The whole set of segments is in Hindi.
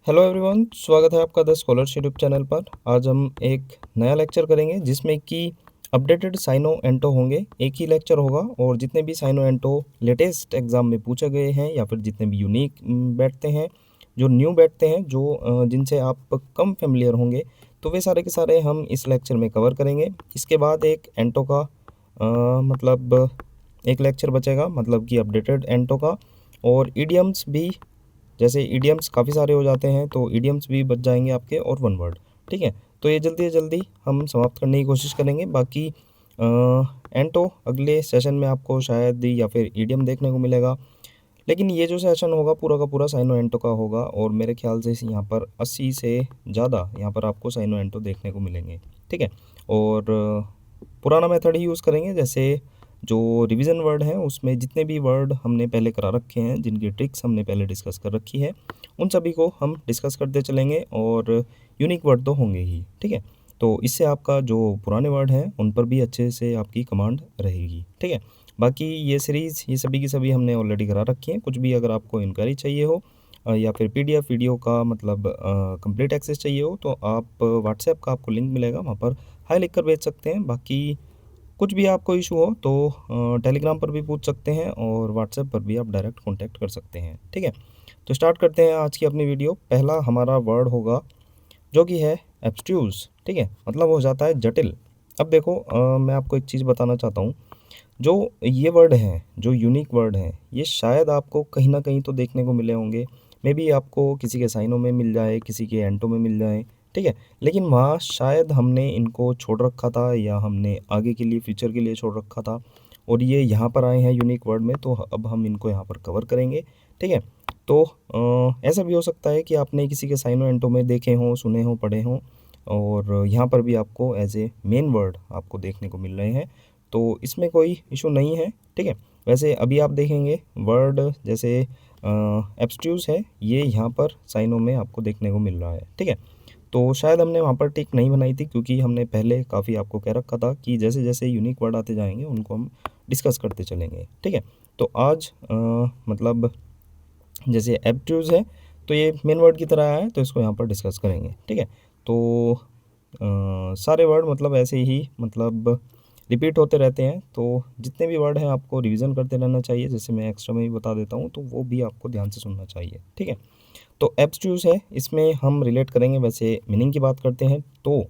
हेलो एवरीवन, स्वागत है आपका द स्कॉलरशिप यूट्यूब चैनल पर। आज हम एक नया लेक्चर करेंगे जिसमें कि अपडेटेड साइनो एंटो होंगे। एक ही लेक्चर होगा और जितने भी साइनो एंटो लेटेस्ट एग्जाम में पूछे गए हैं या फिर जितने भी यूनिक बैठते हैं, जो न्यू बैठते हैं, जो जिनसे आप कम फेमिलियर होंगे, तो वे सारे के सारे हम इस लेक्चर में कवर करेंगे। इसके बाद एक एंटो का मतलब एक लेक्चर बचेगा, मतलब कि अपडेटेड एंटो का। और ईडियम्स भी, जैसे ईडियम्स काफ़ी सारे हो जाते हैं तो ईडियम्स भी बच जाएंगे आपके, और वन वर्ड। ठीक है, तो ये जल्दी से जल्दी हम समाप्त करने की कोशिश करेंगे। बाकी एंटो अगले सेशन में आपको शायद या फिर ईडियम देखने को मिलेगा, लेकिन ये जो सेशन होगा पूरा का पूरा साइनो एंटो का होगा। और मेरे ख्याल से यहाँ पर 80 से ज़्यादा यहाँ पर आपको साइनो एंटो देखने को मिलेंगे। ठीक है, और पुराना मेथड ही यूज़ करेंगे। जैसे जो रिवीजन वर्ड है उसमें जितने भी वर्ड हमने पहले करा रखे हैं, जिनकी ट्रिक्स हमने पहले डिस्कस कर रखी है, उन सभी को हम डिस्कस करते चलेंगे। और यूनिक वर्ड तो होंगे ही। ठीक है, तो इससे आपका जो पुराने वर्ड हैं उन पर भी अच्छे से आपकी कमांड रहेगी। ठीक है, बाकी ये सीरीज़ ये सभी की सभी हमने ऑलरेडी करा रखी हैं। कुछ भी अगर आपको इंक्वायरी चाहिए हो या फिर पीडीएफ वीडियो का मतलब कंप्लीट एक्सेस चाहिए हो, तो आप व्हाट्सएप का आपको लिंक मिलेगा, वहाँ पर हाई लिख कर भेज सकते हैं। बाकी कुछ भी आपको इशू हो तो टेलीग्राम पर भी पूछ सकते हैं और व्हाट्सएप पर भी आप डायरेक्ट कांटेक्ट कर सकते हैं। ठीक है, तो स्टार्ट करते हैं आज की अपनी वीडियो। पहला हमारा वर्ड होगा जो कि है एब्स्ट्यूज़। ठीक है, मतलब हो जाता है जटिल। अब देखो, मैं आपको एक चीज़ बताना चाहता हूँ। जो ये वर्ड हैं, जो यूनिक वर्ड हैं, ये शायद आपको कहीं ना कहीं तो देखने को मिले होंगे। मे बी आपको किसी के साइनों में मिल जाए, किसी के एंटो में मिल जाए। ठीक है, लेकिन वहाँ शायद हमने इनको छोड़ रखा था या हमने आगे के लिए, फ्यूचर के लिए छोड़ रखा था, और ये यहाँ पर आए हैं यूनिक वर्ड में, तो अब हम इनको यहाँ पर कवर करेंगे। ठीक है, तो ऐसा भी हो सकता है कि आपने किसी के साइनो एंटो में देखे हों, सुने हों, पढ़े हों, और यहाँ पर भी आपको एज ए मेन वर्ड आपको देखने को मिल रहे हैं, तो इसमें कोई इशू नहीं है। ठीक है, वैसे अभी आप देखेंगे वर्ड जैसे एब्स्ट्यूज है, ये यहाँ पर साइनों में आपको देखने को मिल रहा है। ठीक है, तो शायद हमने वहाँ पर टिक नहीं बनाई थी, क्योंकि हमने पहले काफ़ी आपको कह रखा था कि जैसे जैसे यूनिक वर्ड आते जाएंगे उनको हम डिस्कस करते चलेंगे। ठीक है, तो आज मतलब जैसे एब्ट्यूज है, तो ये मेन वर्ड की तरह है, तो इसको यहाँ पर डिस्कस करेंगे। ठीक है, तो सारे वर्ड मतलब ऐसे ही मतलब रिपीट होते रहते हैं, तो जितने भी वर्ड हैं आपको रिवीजन करते रहना चाहिए। जैसे मैं एक्स्ट्रा में भी बता देता हूँ, तो वो भी आपको ध्यान से सुनना चाहिए। ठीक है, तो एब्स्ट्यूज है, इसमें हम रिलेट करेंगे। वैसे मीनिंग की बात करते हैं तो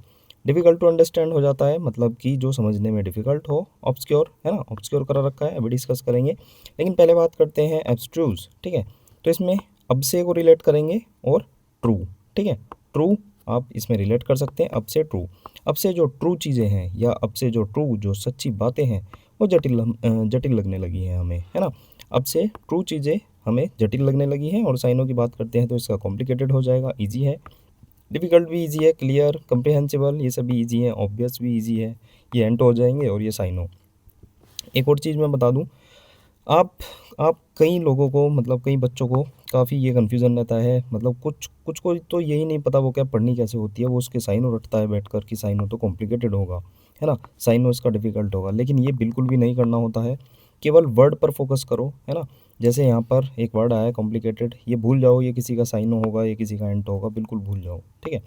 डिफ़िकल्ट टू अंडरस्टैंड हो जाता है, मतलब कि जो समझने में डिफ़िकल्ट हो। ऑब्सक्योर है ना, ऑब्सक्योर करा रखा है, अभी डिस्कस करेंगे। लेकिन पहले बात करते हैं एब्स्ट्रूज। ठीक है, तो इसमें अब से को रिलेट करेंगे और ट्रू। ठीक है, ट्रू आप इसमें रिलेट कर सकते हैं अब से ट्रू। अब से जो ट्रू चीज़ें हैं, या अब से जो ट्रू, जो सच्ची बातें हैं, वो जटिल लगने लगी हैं हमें, है ना। अब से ट्रू चीज़ें हमें जटिल लगने लगी हैं। और साइनों की बात करते हैं तो इसका कॉम्प्लिकेटेड हो जाएगा, ईजी है, डिफ़िकल्ट भी ईजी है, क्लियर, कंप्रिहेंसिबल, ये सभी ईजी है, ऑब्वियस भी ईजी है, ये एंटो हो जाएंगे। और ये साइनो। एक और चीज़ मैं बता दूं, आप आप कई लोगों को, मतलब कई बच्चों को काफ़ी ये कन्फ्यूज़न रहता है। मतलब कुछ कुछ को तो यही नहीं पता वो क्या पढ़नी कैसे होती है। वो उसके साइनो रटता है बैठकर कि साइनो तो कॉम्प्लिकेटेड होगा, है ना, साइनो इसका डिफ़िकल्ट होगा। लेकिन ये बिल्कुल भी नहीं करना होता है। केवल वर्ड पर फोकस करो, है ना। जैसे यहाँ पर एक वर्ड आया है कॉम्प्लिकेटेड, ये भूल जाओ ये किसी का साइनो होगा, ये किसी का एंटो होगा, बिल्कुल भूल जाओ। ठीक है,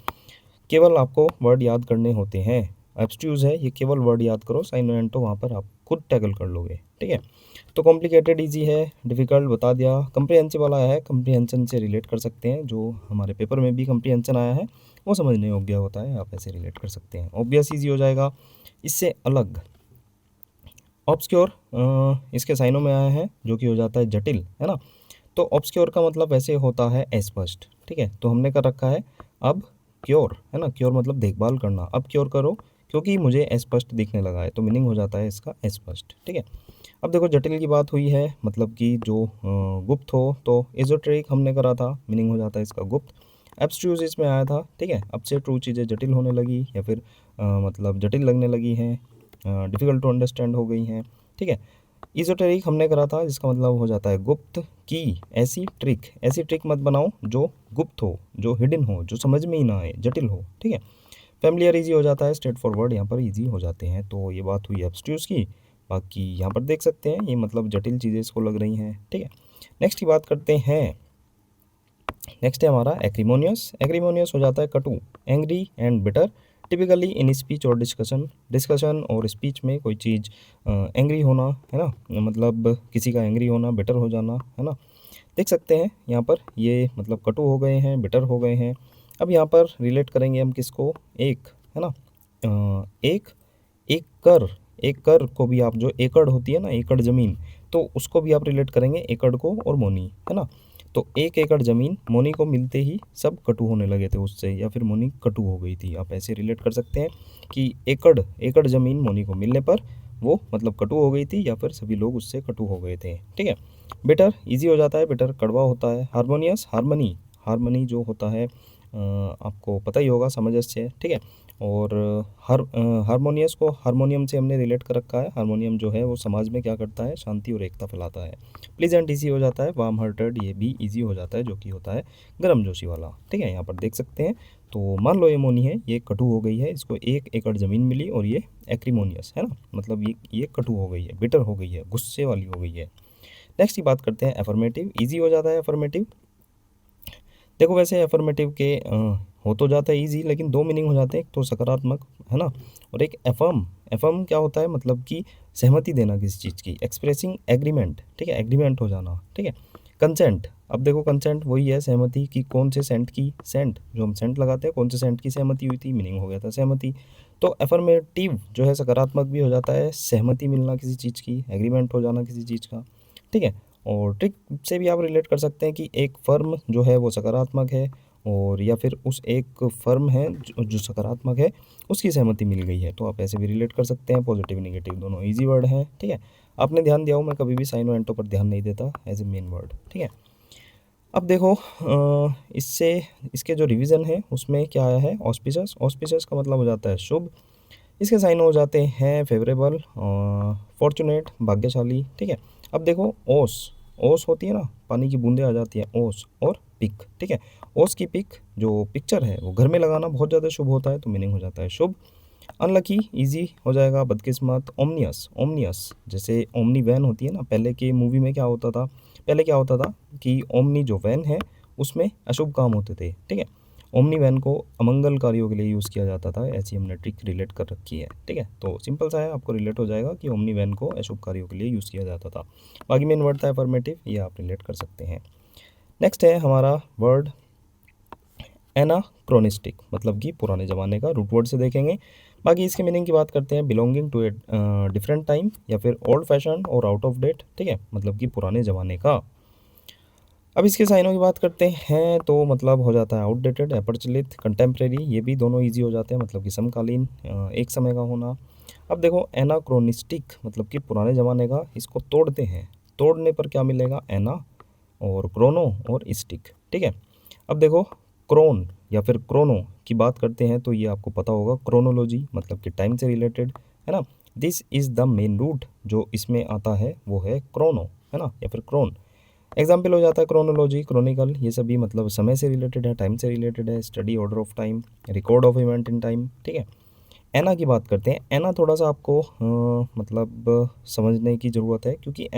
केवल आपको वर्ड याद करने होते हैं। एब्स्ट्यूज है, ये केवल वर्ड याद करो, साइनो एंटो वहाँ पर आप खुद टैकल कर लोगे। ठीक है, तो कॉम्प्लिकेटेड ईजी है, डिफ़िकल्ट बता दिया। कम्प्रीहेंसिव वाला है, कम्प्रीहेंशन से रिलेट कर सकते हैं। जो हमारे पेपर में भी कम्प्रीहेंशन आया है वो समझने योग्य होता है, आप ऐसे रिलेट कर सकते हैं। ऑब्वियस ईजी हो जाएगा। इससे अलग ऑब्सक्योर इसके साइनों में आया है, जो कि हो जाता है जटिल, है ना। तो ऑब्सक्योर का मतलब वैसे होता है अस्पष्ट। ठीक है, तो हमने कर रखा है अब क्योर, है ना, क्योर मतलब देखभाल करना। अब क्योर करो क्योंकि मुझे अस्पष्ट दिखने लगा है, तो मीनिंग हो जाता है इसका अस्पष्ट। ठीक है, अब देखो जटिल की बात हुई है, मतलब कि जो गुप्त हो, तो एजोटेरिक हमने करा था, मीनिंग हो जाता है इसका गुप्त। एब्स्ट्रूज इसमें आया था। ठीक है, अब से ट्रू चीज़ें जटिल होने लगी, या फिर मतलब जटिल लगने लगी हैं, डिफ़िकल्ट टू अंडरस्टैंड हो गई हैं। ठीक है, ईज़ोटेरिक हमने करा था, जिसका मतलब हो जाता है गुप्त। की ऐसी ट्रिक मत बनाओ जो गुप्त हो, जो हिडन हो, जो समझ में ही ना आए, जटिल हो। ठीक है, फैमिलियर ईजी हो जाता है, स्ट्रेट फॉरवर्ड यहाँ पर ईजी हो जाते हैं। तो ये बात हुई एब्स्ट्यूज की। बाकी यहाँ पर देख सकते हैं ये मतलब जटिल चीज़ें इसको लग रही हैं। ठीक है, नेक्स्ट की बात करते हैं नेक्स्ट है हमारा एक्रीमोनियस। एक्रीमोनियस हो जाता है कटु, angry and bitter. Typically in speech और डिस्कशन और स्पीच में कोई चीज़ एंग्री होना, है ना, मतलब किसी का एंग्री होना, बिटर हो जाना, है ना। देख सकते हैं यहाँ पर ये मतलब कटु हो गए हैं, बिटर हो गए हैं। अब यहाँ पर रिलेट करेंगे हम किसको, एक, है ना, एक एक कर, एक कर को भी आप, जो एकड़ होती है ना, एकड़ ज़मीन, तो उसको भी आप रिलेट करेंगे एकड़ को और मोनी, है ना। तो एक एकड़ ज़मीन मोनी को मिलते ही सब कटु होने लगे थे उससे, या फिर मोनी कटु हो गई थी। आप ऐसे रिलेट कर सकते हैं कि एकड़ एकड़ ज़मीन मोनी को मिलने पर वो मतलब कटु हो गई थी, या फिर सभी लोग उससे कटु हो गए थे। ठीक है। बिटर इजी हो जाता है, बिटर कड़वा होता है। हारमोनियस, हारमनी, हारमनी जो होता है आपको पता ही होगा, समंजस से, ठीक है। और हारमोनियस को हारमोनियम से हमने रिलेट कर रखा है। हारमोनियम जो है वो समाज में क्या करता है, शांति और एकता फैलाता है। प्लीजेंट इजी हो जाता है। वार्म हार्टेड ये भी इजी हो जाता है, जो कि होता है गर्मजोशी वाला। ठीक है, यहाँ पर देख सकते हैं। तो मान लो ये मोनी है, ये कटु हो गई है, इसको एक एकड़ ज़मीन मिली, और ये एक्रीमोनियस है ना, मतलब ये कटु हो गई है, बिटर हो गई है, गुस्से वाली हो गई है। नेक्स्ट की बात करते हैं एफर्मेटिव। इजी हो जाता है एफर्मेटिव। देखो वैसे एफर्मेटिव के हो तो जाता है इजी, लेकिन दो मीनिंग हो जाते हैं, एक तो सकारात्मक, है ना, और एक एफर्म। एफर्म क्या होता है, मतलब कि सहमति देना किसी चीज़ की, एक्सप्रेसिंग एग्रीमेंट। ठीक है, एग्रीमेंट हो जाना। ठीक है। कंसेंट, अब देखो कंसेंट वही है सहमति की, कौन से सेंट की, सेंट जो हम सेंट लगाते हैं, कौन से सेंट की सहमति हुई थी, मीनिंग हो गया था सहमति। तो एफर्मेटिव जो है सकारात्मक भी हो जाता है, सहमति मिलना किसी चीज़ की, एग्रीमेंट हो जाना किसी चीज़ का। ठीक है। और ट्रिक से भी आप रिलेट कर सकते हैं कि एक फर्म जो है वो सकारात्मक है, और या फिर उस एक फर्म है जो सकारात्मक है, उसकी सहमति मिल गई है, तो आप ऐसे भी रिलेट कर सकते हैं। पॉजिटिव नेगेटिव दोनों इजी वर्ड हैं। ठीक है। आपने ध्यान दिया हो, मैं कभी भी साइनो एंटो पर ध्यान नहीं देता एज ए मेन वर्ड। ठीक है। अब देखो इससे इसके जो रिवीजन है उसमें क्या आया है, ऑस्पिशियस। ऑस्पिशियस का मतलब हो जाता है शुभ। इसके साइन हो जाते हैं फेवरेबल, फॉर्चुनेट, भाग्यशाली। ठीक है। अब देखो ओस, ओस होती है ना, पानी की बूंदें आ जाती हैं, ओस और पिक। ठीक है। ओस की पिक जो पिक्चर है वो घर में लगाना बहुत ज़्यादा शुभ होता है, तो मीनिंग हो जाता है शुभ। अनलकी इजी हो जाएगा, बदकिस्मत। ओमनियस, ओमनियस जैसे ओमनी वैन होती है ना, पहले के मूवी में क्या होता था, पहले क्या होता था कि ओमनी जो वैन है उसमें अशुभ काम होते थे। ठीक है। ओमनी वैन को अमंगल कार्यों के लिए यूज़ किया जाता था, ऐसी हमने ट्रिक रिलेट कर रखी है। ठीक है। तो सिंपल सा है, आपको रिलेट हो जाएगा कि ओमनी वैन को अशुभ कार्यों के लिए यूज़ किया जाता था। बाकी मेन वर्ड था अफर्मेटिव, ये आप रिलेट कर सकते हैं। नेक्स्ट है हमारा वर्ड एनाक्रोनिस्टिक, मतलब कि पुराने ज़माने का, रूट वर्ड से देखेंगे। बाकी इसके मीनिंग की बात करते हैं, belonging to a different time, या फिर ओल्ड फैशन और आउट ऑफ डेट। ठीक है, मतलब कि पुराने ज़माने का। अब इसके साइनों की बात करते हैं, तो मतलब हो जाता है आउटडेटेड, अप्रचलित, कंटेम्प्रेरी, ये भी दोनों इजी हो जाते हैं, मतलब कि समकालीन, एक समय का होना। अब देखो एनाक्रोनिस्टिक मतलब कि पुराने ज़माने का, इसको तोड़ते हैं, तोड़ने पर क्या मिलेगा, एना और क्रोनो और स्टिक। ठीक है। अब देखो क्रोन या फिर क्रोनो की बात करते हैं, तो ये आपको पता होगा, क्रोनोलॉजी मतलब कि टाइम से रिलेटेड, है ना। This is the main root जो इसमें आता है वो है क्रोनो, है ना, या फिर क्रोन। एग्जाम्पल हो जाता है क्रोनोलॉजी, क्रॉनिकल, ये सभी मतलब समय से रिलेटेड है, टाइम से रिलेटेड है। Study, order of time, record of event in time. ठीक है। एना की बात करते हैं। एना थोड़ा सा आपको मतलब समझने की ज़रूरत है, क्योंकि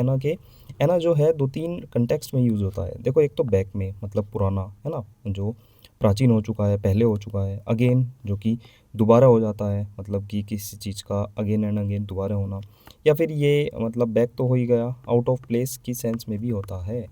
एना जो है दो तीन कंटेक्स्ट में यूज़ होता है। देखो एक तो बैक में, मतलब पुराना, है ना, जो प्राचीन हो चुका है, पहले हो चुका है। अगेन जो कि दोबारा हो जाता है, मतलब कि किसी चीज़ का अगेन एंड अगेन दोबारा होना। या फिर ये मतलब बैक तो हो ही गया, आउट ऑफ प्लेस की सेंस में भी होता है।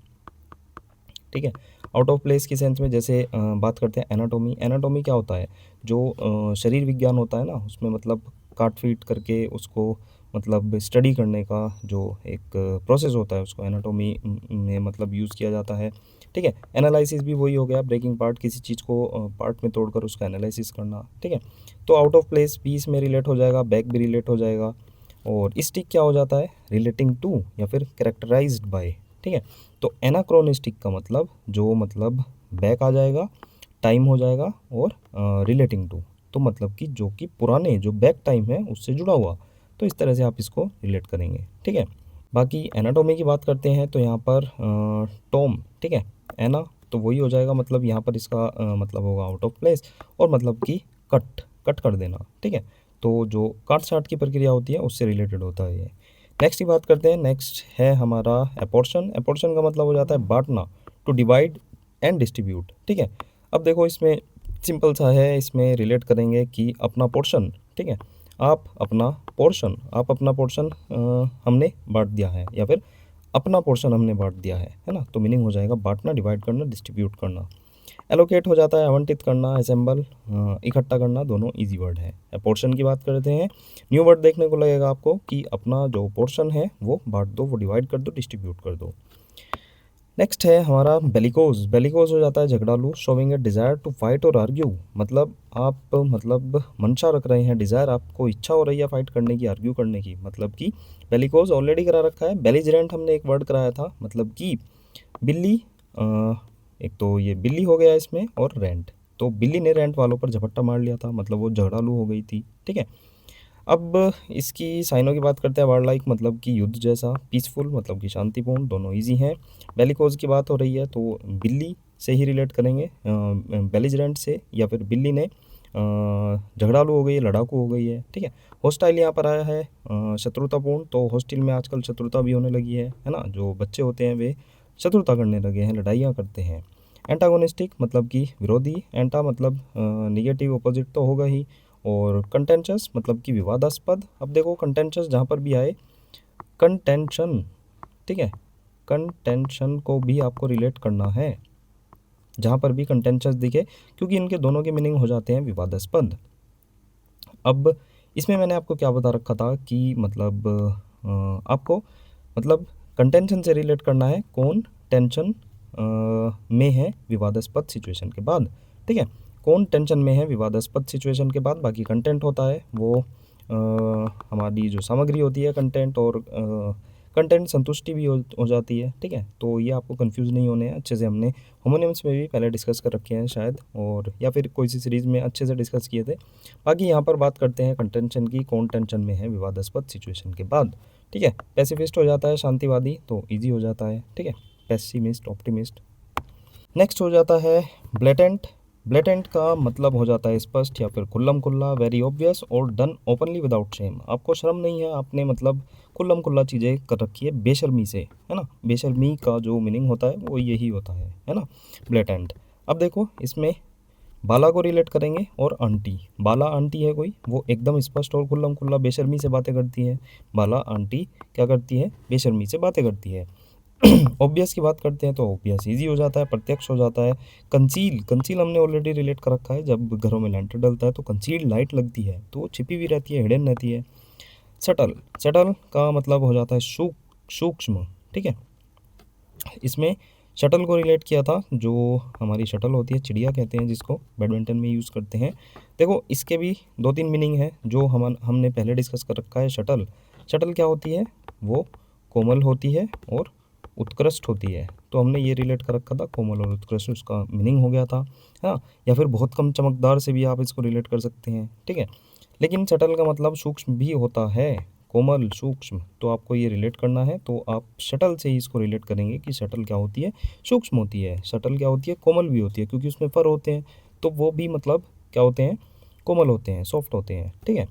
ठीक है। आउट ऑफ प्लेस की सेंस में जैसे बात करते हैं एनाटॉमी। एनाटॉमी क्या होता है, जो शरीर विज्ञान होता है ना, उसमें मतलब काट पीट करके उसको मतलब स्टडी करने का जो एक प्रोसेस होता है, उसको एनाटॉमी में मतलब यूज़ किया जाता है। ठीक है। एनालिसिस भी वही हो गया, ब्रेकिंग पार्ट, किसी चीज़ को पार्ट में तोड़कर उसका एनालिसिस करना। ठीक है। तो आउट ऑफ प्लेस भी इसमें रिलेट हो जाएगा, बैक भी रिलेट हो जाएगा। और स्टिक क्या हो जाता है, रिलेटिंग टू या फिर कैरेक्टराइज्ड बाय। ठीक है। तो एनाक्रोनिस्टिक का मतलब जो मतलब बैक आ जाएगा, टाइम हो जाएगा, और रिलेटिंग टू, तो मतलब कि जो कि पुराने जो बैक टाइम है उससे जुड़ा हुआ। तो इस तरह से आप इसको रिलेट करेंगे। ठीक है। बाकी एनाटॉमी की बात करते हैं, तो यहाँ पर टॉम। ठीक है। एना तो वही हो जाएगा, मतलब यहाँ पर इसका मतलब होगा आउट ऑफ प्लेस, और मतलब कि कट कट कर देना। ठीक है। तो जो काट छाट की प्रक्रिया होती है उससे रिलेटेड होता है ये। नेक्स्ट की बात करते हैं। नेक्स्ट है हमारा एपोर्शन। एपोर्शन का मतलब हो जाता है बांटना, टू डिवाइड एंड डिस्ट्रीब्यूट, ठीक है। अब देखो इसमें सिंपल सा है, इसमें रिलेट करेंगे कि अपना पोर्शन, ठीक है। आप अपना पोर्शन हमने बांट दिया है, या फिर अपना पोर्शन हमने बांट दिया है ना। तो मीनिंग हो जाएगा बांटना, डिवाइड करना, डिस्ट्रीब्यूट करना। एलोकेट हो जाता है आवंटित करना, असेंबल इकट्ठा करना, दोनों इजी वर्ड है। पोर्शन की बात करते हैं, न्यू वर्ड देखने को लगेगा आपको कि अपना जो पोर्शन है वो बांट दो, वो डिवाइड कर दो, डिस्ट्रीब्यूट कर दो। नेक्स्ट है हमारा बेलिकोज। बेलिकोज हो जाता है झगड़ालू, showing a desire to fight और आर्ग्यू, मतलब आप मंशा रख रहे हैं, डिज़ायर आपको इच्छा हो रही है फाइट करने की, आर्ग्यू करने की, मतलब कि बेलिकोज ऑलरेडी करा रखा है। बेलिजरेंट हमने एक वर्ड कराया था, मतलब कि बिल्ली, एक तो ये बिल्ली हो गया इसमें, और रेंट, तो बिल्ली ने रेंट वालों पर झपट्टा मार लिया था, मतलब वो झगड़ालू हो गई थी, ठीक है। अब इसकी साइनों की बात करते हैं, वार लाइक मतलब कि युद्ध जैसा, पीसफुल मतलब कि शांतिपूर्ण, दोनों इजी हैं। बेलिकोज की बात हो रही है तो बिल्ली से ही रिलेट करेंगे, बेलिजरेंट से, या फिर बिल्ली ने झगड़ालू हो गई है, लड़ाकू हो गई है, ठीक है। हॉस्टाइल यहाँ पर आया है शत्रुतापूर्ण, तो हॉस्टिल में आजकल शत्रुता भी होने लगी है ना। जो बच्चे होते हैं वे शत्रुता करने लगे हैं, लड़ाइयाँ करते हैं। एंटागोनिस्टिक मतलब कि विरोधी, एंटा मतलब निगेटिव, अपोजिट तो होगा ही, और कंटेंशस मतलब कि विवादास्पद। अब देखो कंटेंशस जहाँ पर भी आए, कंटेंशन, ठीक है, कंटेंशन को भी आपको रिलेट करना है जहाँ पर भी कंटेंशस दिखे, क्योंकि इनके दोनों के मीनिंग हो जाते हैं विवादास्पद। अब इसमें मैंने आपको क्या बता रखा था कि मतलब आपको मतलब कंटेंशन से रिलेट करना है, कौन टेंशन में है विवादास्पद सिचुएशन के बाद, ठीक है। कौन टेंशन में है विवादास्पद सिचुएशन के बाद, बाकी कंटेंट होता है वो हमारी जो सामग्री होती है कंटेंट, और कंटेंट संतुष्टि भी हो जाती है, ठीक है। तो ये आपको कंफ्यूज नहीं होने हैं, अच्छे से हमने होमोनिम्स में भी पहले डिस्कस कर रखे हैं शायद, और या फिर कोई सी सीरीज़ में अच्छे से डिस्कस किए थे। बाकी यहाँ पर बात करते हैं कंटेंशन की, कौन टेंशन में है विवादास्पद सिचुएशन के बाद, ठीक है। पैसिफिस्ट हो जाता है शांतिवादी, तो ईजी हो जाता है, ठीक है। Pessimist, optimist. नेक्स्ट हो जाता है ब्लेटेंट। ब्लेटेंट का मतलब हो जाता है स्पष्ट या फिर खुल्लम खुल्ला, वेरी ऑब्वियस, और डन ओपनली विदाउट शेम। आपको शर्म नहीं है, आपने मतलब खुल्लम खुल्ला चीज़ें कर रखी है बेशर्मी से, है ना। बेशर्मी का जो मीनिंग होता है वो यही होता है ना, ब्लेटेंट। अब देखो इसमें बाला को रिलेट करेंगे और आंटी। बाला आंटी है कोई, वो एकदम स्पष्ट और खुल्लम खुल्ला बेशर्मी से बातें करती है। बाला आंटी क्या करती है, बेशर्मी से बातें करती है। ऑब्वियस की बात करते हैं तो ऑब्वियस इजी हो जाता है, प्रत्यक्ष हो जाता है। कंसील, कंसील हमने ऑलरेडी रिलेट कर रखा है, जब घरों में लेंटर डलता है तो कंसील लाइट लगती है, तो वो छिपी हुई रहती है, हिडन रहती है। सटल, सटल का मतलब हो जाता है सूक्ष्म, ठीक है। इसमें शटल को रिलेट किया था, जो हमारी शटल होती है, चिड़िया कहते हैं जिसको बैडमिंटन में यूज़ करते हैं। देखो इसके भी दो तीन मीनिंग है जो हमने पहले डिस्कस कर रखा है। शटल, शटल क्या होती है, वो कोमल होती है और उत्कृष्ट होती है, तो हमने ये रिलेट कर रखा था, कोमल और उत्कृष्ट उसका मीनिंग हो गया था, है ना। या फिर बहुत कम चमकदार से भी आप इसको रिलेट कर सकते हैं, ठीक है। लेकिन शटल का मतलब सूक्ष्म भी होता है, कोमल सूक्ष्म, तो आपको ये रिलेट करना है, तो आप शटल से ही इसको रिलेट करेंगे कि शटल क्या होती है, सूक्ष्म होती है। शटल क्या होती है, कोमल भी होती है, क्योंकि उसमें फर होते हैं, तो वो भी मतलब क्या होते हैं, कोमल होते हैं, सॉफ्ट होते हैं, ठीक है।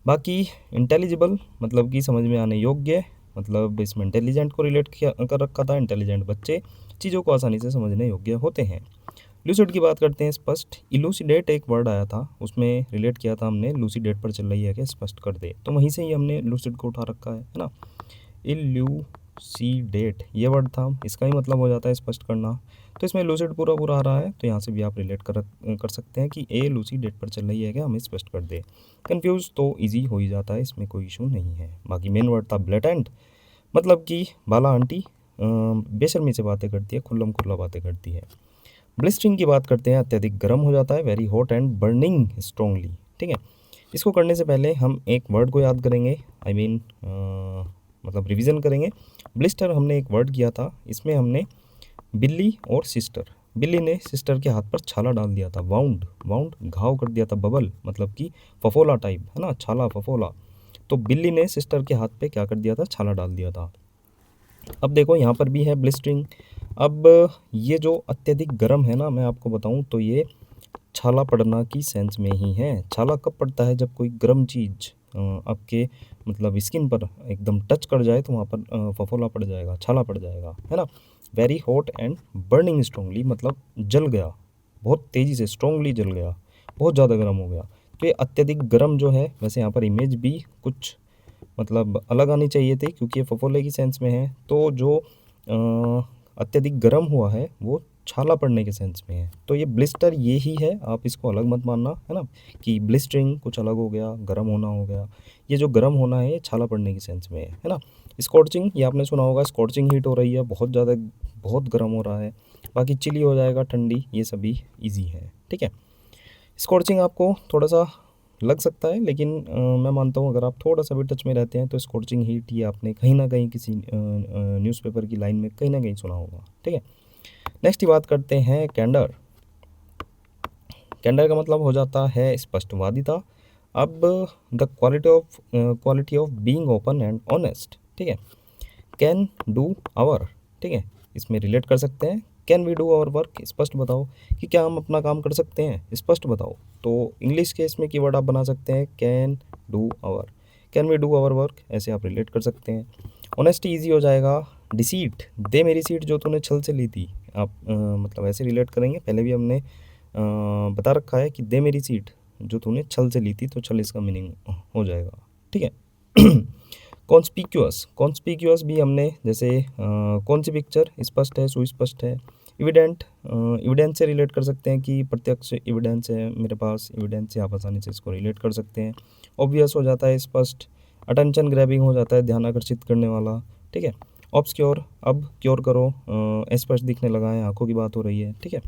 बाकी इंटेलिजिबल मतलब कि समझ में आने योग्य, मतलब इसमें इंटेलिजेंट को रिलेट किया कर रखा था। इंटेलिजेंट बच्चे चीज़ों को आसानी से समझने योग्य होते हैं। लूसिड की बात करते हैं, स्पष्ट। इलूसिडेट एक वर्ड आया था, उसमें रिलेट किया था हमने, लूसिडेट पर चल रही है क्या, स्पष्ट कर दे, तो वहीं से ही हमने लूसिड को उठा रखा है ना। इल्यूसीडेट ये वर्ड था, इसका ही मतलब हो जाता है स्पष्ट करना, तो इसमें लूसिड पूरा पूरा आ रहा है, तो यहाँ से भी आप रिलेट कर सकते हैं कि ए लूसिडेट पर चल रही है क्या, हमें स्पष्ट कर दे। कन्फ्यूज तो ईजी हो ही जाता है, इसमें कोई इशू नहीं है। बाकी मेन वर्ड था ब्लेटेंट, मतलब कि बाला आंटी बेशर्मी से बातें करती है, खुल्लम खुल्ला बातें करती है। ब्लिस्टरिंग की बात करते हैं, अत्यधिक गर्म हो जाता है, very hot and burning strongly, ठीक है। इसको करने से पहले हम एक वर्ड को याद करेंगे, आई मीन मतलब रिवीजन करेंगे। ब्लिस्टर हमने एक वर्ड किया था, इसमें हमने बिल्ली और सिस्टर, बिल्ली ने सिस्टर के हाथ पर छाला डाल दिया था, वाउंड, वाउंड घाव कर दिया था, बबल मतलब कि फफोला टाइप, है ना, छाला फफोला, तो बिल्ली ने सिस्टर के हाथ पे क्या कर दिया था, छाला डाल दिया था। अब देखो यहाँ पर भी है ब्लिस्टरिंग। अब ये जो अत्यधिक गर्म है ना, मैं आपको बताऊँ तो ये छाला पड़ना की सेंस में ही है। छाला कब पड़ता है, जब कोई गर्म चीज़ आपके मतलब स्किन पर एकदम टच कर जाए, तो वहाँ पर फफोला पड़ जाएगा, छाला पड़ जाएगा, है ना। Very hot and burning strongly, मतलब जल गया, बहुत तेज़ी से, स्ट्रांगली जल गया, बहुत ज़्यादा गर्म हो गया। तो ये अत्यधिक गर्म जो है, वैसे यहाँ पर इमेज भी कुछ मतलब अलग आनी चाहिए थी क्योंकि ये फफोले की सेंस में है। तो जो अत्यधिक गर्म हुआ है वो छाला पड़ने के सेंस में है। तो ये ब्लिस्टर ये ही है, आप इसको अलग मत मानना, है ना, कि ब्लिस्टरिंग कुछ अलग हो गया, गर्म होना हो गया। ये जो गर्म होना है ये छाला पड़ने की सेंस में है ना। स्कॉर्चिंग, ये आपने सुना होगा, स्कॉर्चिंग हीट हो रही है, बहुत ज़्यादा, बहुत गर्म हो रहा है। बाकी चिली हो जाएगा, ठंडी, ये सभी ईजी है, ठीक है। स्कॉर्चिंग आपको थोड़ा सा लग सकता है, लेकिन मैं मानता हूँ अगर आप थोड़ा सा भी टच में रहते हैं तो स्कॉर्चिंग हीट ये आपने कहीं ना कहीं किसी न्यूज़पेपर की लाइन में कहीं ना कहीं सुना होगा, ठीक है। नेक्स्ट की बात करते हैं कैंडर। कैंडर का मतलब हो जाता है स्पष्टवादिता। अब the quality of being open and honest, ठीक है। कैन डू आवर, ठीक है, इसमें रिलेट कर सकते हैं। Can we do our work, स्पष्ट बताओ कि क्या हम अपना काम कर सकते हैं, स्पष्ट बताओ। तो इंग्लिश के इसमें कीवर्ड आप बना सकते हैं can do our, can we do our work, ऐसे आप रिलेट कर सकते हैं। ऑनेस्टी ईजी हो जाएगा। डिसीट, दे मेरी सीट जो तूने छल से ली थी, आप मतलब ऐसे रिलेट करेंगे। पहले भी हमने बता रखा है कि दे मेरी सीट जो तूने छल से ली थी, तो छल इसका मीनिंग हो जाएगा, ठीक है। कॉन्स्पिक्यूअस, कॉन्स्पिक्यूअस भी हमने जैसे कौन सी पिक्चर, स्पष्ट है, सुस्पष्ट है। एविडेंट, एविडेंस से रिलेट कर सकते हैं कि प्रत्यक्ष एविडेंस है मेरे पास, एविडेंस से आप आसानी से इसको रिलेट कर सकते हैं। ऑब्वियस हो जाता है स्पष्ट। अटेंशन ग्रैबिंग हो जाता है ध्यान आकर्षित करने वाला, ठीक है। ऑब्सक्योर, अब क्योर करो, स्पष्ट दिखने लगा है, आंखों की बात हो रही है, ठीक है।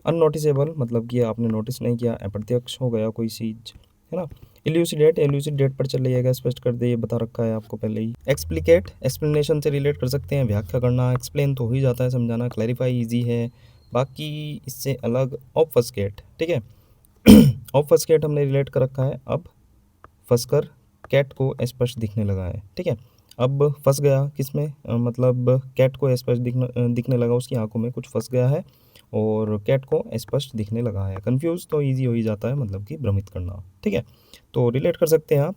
अननोटिसेबल, मतलब कि आपने नोटिस नहीं किया, अप्रत्यक्ष हो गया कोई चीज़, है ना। इल्यूसिडेट, एल्यूसिडेट पर चल जाइएगा, स्पष्ट कर दे, ये बता रखा है आपको पहले ही। एक्सप्लिकेट, एक्सप्लेनेशन से रिलेट कर सकते हैं, व्याख्या करना। एक्सप्लेन तो हो ही जाता है, समझाना। क्लैरिफाई इजी है, बाकी इससे अलग ऑब्फस्केट, ठीक है। ऑब्फस्केट हमने रिलेट कर रखा है। अब फंसकर कैट को स्पष्ट दिखने लगा है, ठीक है। अब फंस गया किसमें, मतलब कैट को स्पष्ट दिखने लगा, उसकी आंखों में कुछ फंस गया है और कैट को स्पष्ट दिखने लगा है। कंफ्यूज तो इजी हो ही जाता है, मतलब कि भ्रमित करना, ठीक है। तो रिलेट कर सकते हैं आप।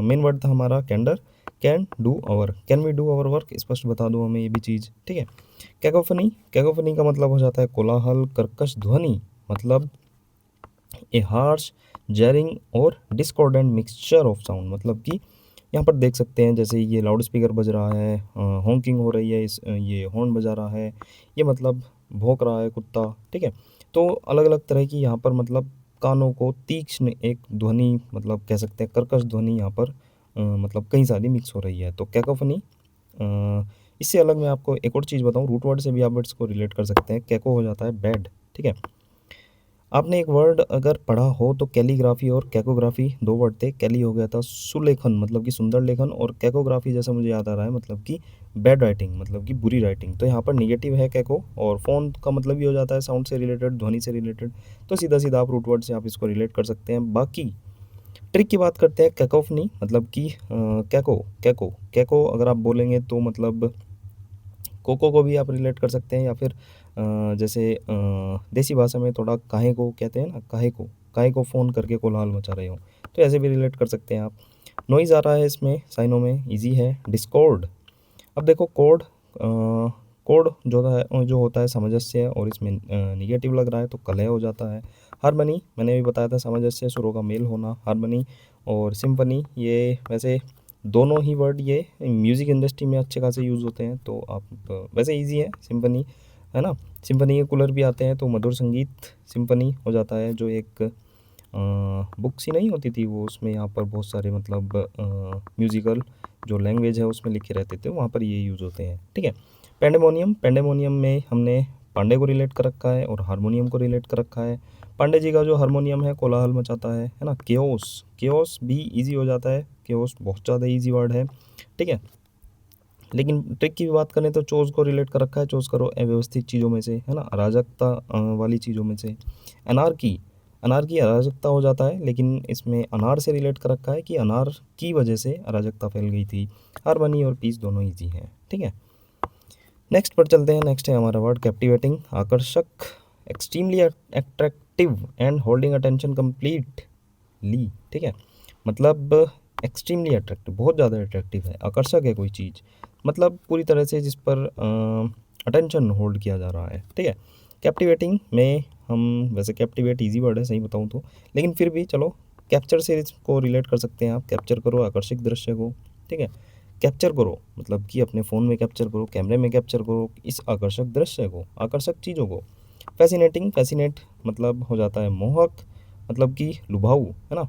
मेन वर्ड था हमारा candour. Can do our, can we do our work, स्पष्ट बता दो हमें ये भी चीज़, ठीक है। कैकोफनी, कैकोफनी का मतलब हो जाता है कोलाहल, कर्कश ध्वनि, मतलब ए हार्श, जैरिंग और डिस्कॉर्डेंट मिक्सचर ऑफ साउंड, मतलब कि यहाँ पर देख सकते हैं जैसे ये लाउड स्पीकर बज रहा है, हॉकिंग हो रही है, ये हॉर्न बजा रहा है, ये मतलब भौंक रहा है कुत्ता, ठीक है। तो अलग अलग तरह की यहाँ पर मतलब कानों को तीक्ष्ण एक ध्वनि, मतलब कह सकते हैं कर्कश ध्वनि यहाँ पर मतलब कई सारी मिक्स हो रही है, तो कैकोफनी। इससे अलग मैं आपको एक और चीज़ बताऊँ, रूट वर्ड से भी आप वर्ड्स को रिलेट कर सकते हैं। कैको हो जाता है बैड, ठीक है। आपने एक वर्ड अगर पढ़ा हो तो कैलीग्राफी और कैकोग्राफी दो वर्ड थे। कैली हो गया था सुलेखन, मतलब कि सुंदर लेखन, और कैकोग्राफी जैसा मुझे याद आ रहा है मतलब कि बैड राइटिंग, मतलब कि बुरी राइटिंग। तो यहाँ पर निगेटिव है कैको, और फोन का मतलब भी हो जाता है साउंड से रिलेटेड, ध्वनि से रिलेटेड। तो सीधा सीधा आप रूट वर्ड से आप इसको रिलेट कर सकते हैं। बाकी ट्रिक की बात करते हैं, कैकोफनी मतलब कि कैको, कैको कैको अगर आप बोलेंगे तो मतलब कोको को भी आप रिलेट कर सकते हैं, या फिर जैसे देसी भाषा में थोड़ा काहे को कहते हैं ना, काहे को फ़ोन करके कोलाहल मचा रहे हो, तो ऐसे भी रिलेट कर सकते हैं आप। नॉइज़ आ रहा है इसमें, साइनों में, इजी है। डिस्कॉर्ड, अब देखो कोड, कोड जो होता है सामंजस्य, और इसमें निगेटिव लग रहा है तो कलह हो जाता है। हारमनी, मैंने भी बताया था, सामंजस्य, सुरों का मेल होना, हारमनी। और सिम्फनी, ये वैसे दोनों ही वर्ड ये म्यूज़िक इंडस्ट्री में अच्छे खासे यूज़ होते हैं, तो आप वैसे इजी है सिम्फनी, है ना। सिम्फनी के कूलर भी आते हैं, तो मधुर संगीत सिम्फनी हो जाता है। जो एक बुक सी नहीं होती थी वो, उसमें यहाँ पर बहुत सारे मतलब म्यूज़िकल जो लैंग्वेज है उसमें लिखे रहते थे, वहाँ पर ये यूज़ होते हैं, ठीक है। पेंडेमोनियम, पेंडेमोनियम में हमने पांडे को रिलेट कर रखा है और हारमोनियम को रिलेट कर रखा है। पांडे जी का जो हारमोनियम है कोलाहल मचाता है ना। केओस, केओस भी इजी हो जाता है, केओस बहुत ज़्यादा इजी वर्ड है, ठीक है। लेकिन ट्रिक की भी बात करें तो चोज को रिलेट कर रखा है, चोज करो अव्यवस्थित चीज़ों में से, है ना, अराजकता वाली चीज़ों में से। अनारकी, अनारकी अराजकता हो जाता है, लेकिन इसमें अनार से रिलेट कर रखा है कि अनार की वजह से अराजकता फैल गई थी। हारमनी और पीस दोनों ईजी हैं, ठीक है। नेक्स्ट पर चलते हैं। नेक्स्ट है हमारा वर्ड कैप्टिवेटिंग, आकर्षक, extremely attractive and holding attention completely, ठीक है। मतलब एक्सट्रीमली अट्रैक्टिव, बहुत ज़्यादा अट्रैक्टिव है, आकर्षक है कोई चीज़, मतलब पूरी तरह से जिस पर अटेंशन होल्ड किया जा रहा है, ठीक है। कैप्टिवेटिंग में हम, वैसे कैप्टिवेट ईजी वर्ड है सही बताऊँ तो, लेकिन फिर भी चलो कैप्चर से इसको रिलेट कर सकते हैं आप। कैप्चर करो आकर्षक दृश्य को, ठीक है। कैप्चर करो मतलब कि अपने फ़ोन में कैप्चर करो, कैमरे में कैप्चर करो इस आकर्षक दृश्य को, आकर्षक चीज़ों को। फैसिनेटिंग, फैसिनेट मतलब हो जाता है मोहक, मतलब कि लुभाऊ, है ना।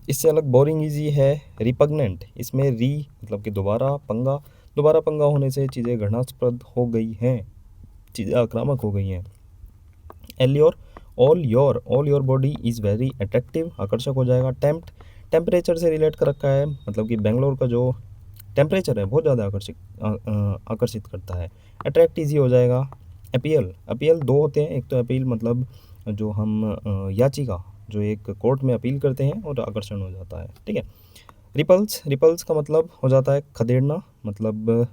इससे अलग बोरिंग इजी है रिपग्नेंट, इसमें री मतलब कि दोबारा पंगा होने से चीज़ें घृणास्पद हो गई हैं, चीज़ें आक्रामक हो गई हैं। Allure, all your body is very attractive, आकर्षक हो जाएगा। टेम्परेचर से रिलेट कर रखा है, मतलब कि बेंगलोर का जो टेम्परेचर है बहुत ज़्यादा आकर्षित करता है। अट्रैक्ट ईजी हो जाएगा। अपील, अपील दो होते हैं, एक तो अपील मतलब जो हम याचिका जो एक कोर्ट में अपील करते हैं, और आकर्षण हो जाता है, ठीक है। रिपल्स, रिपल्स का मतलब हो जाता है खदेड़ना, मतलब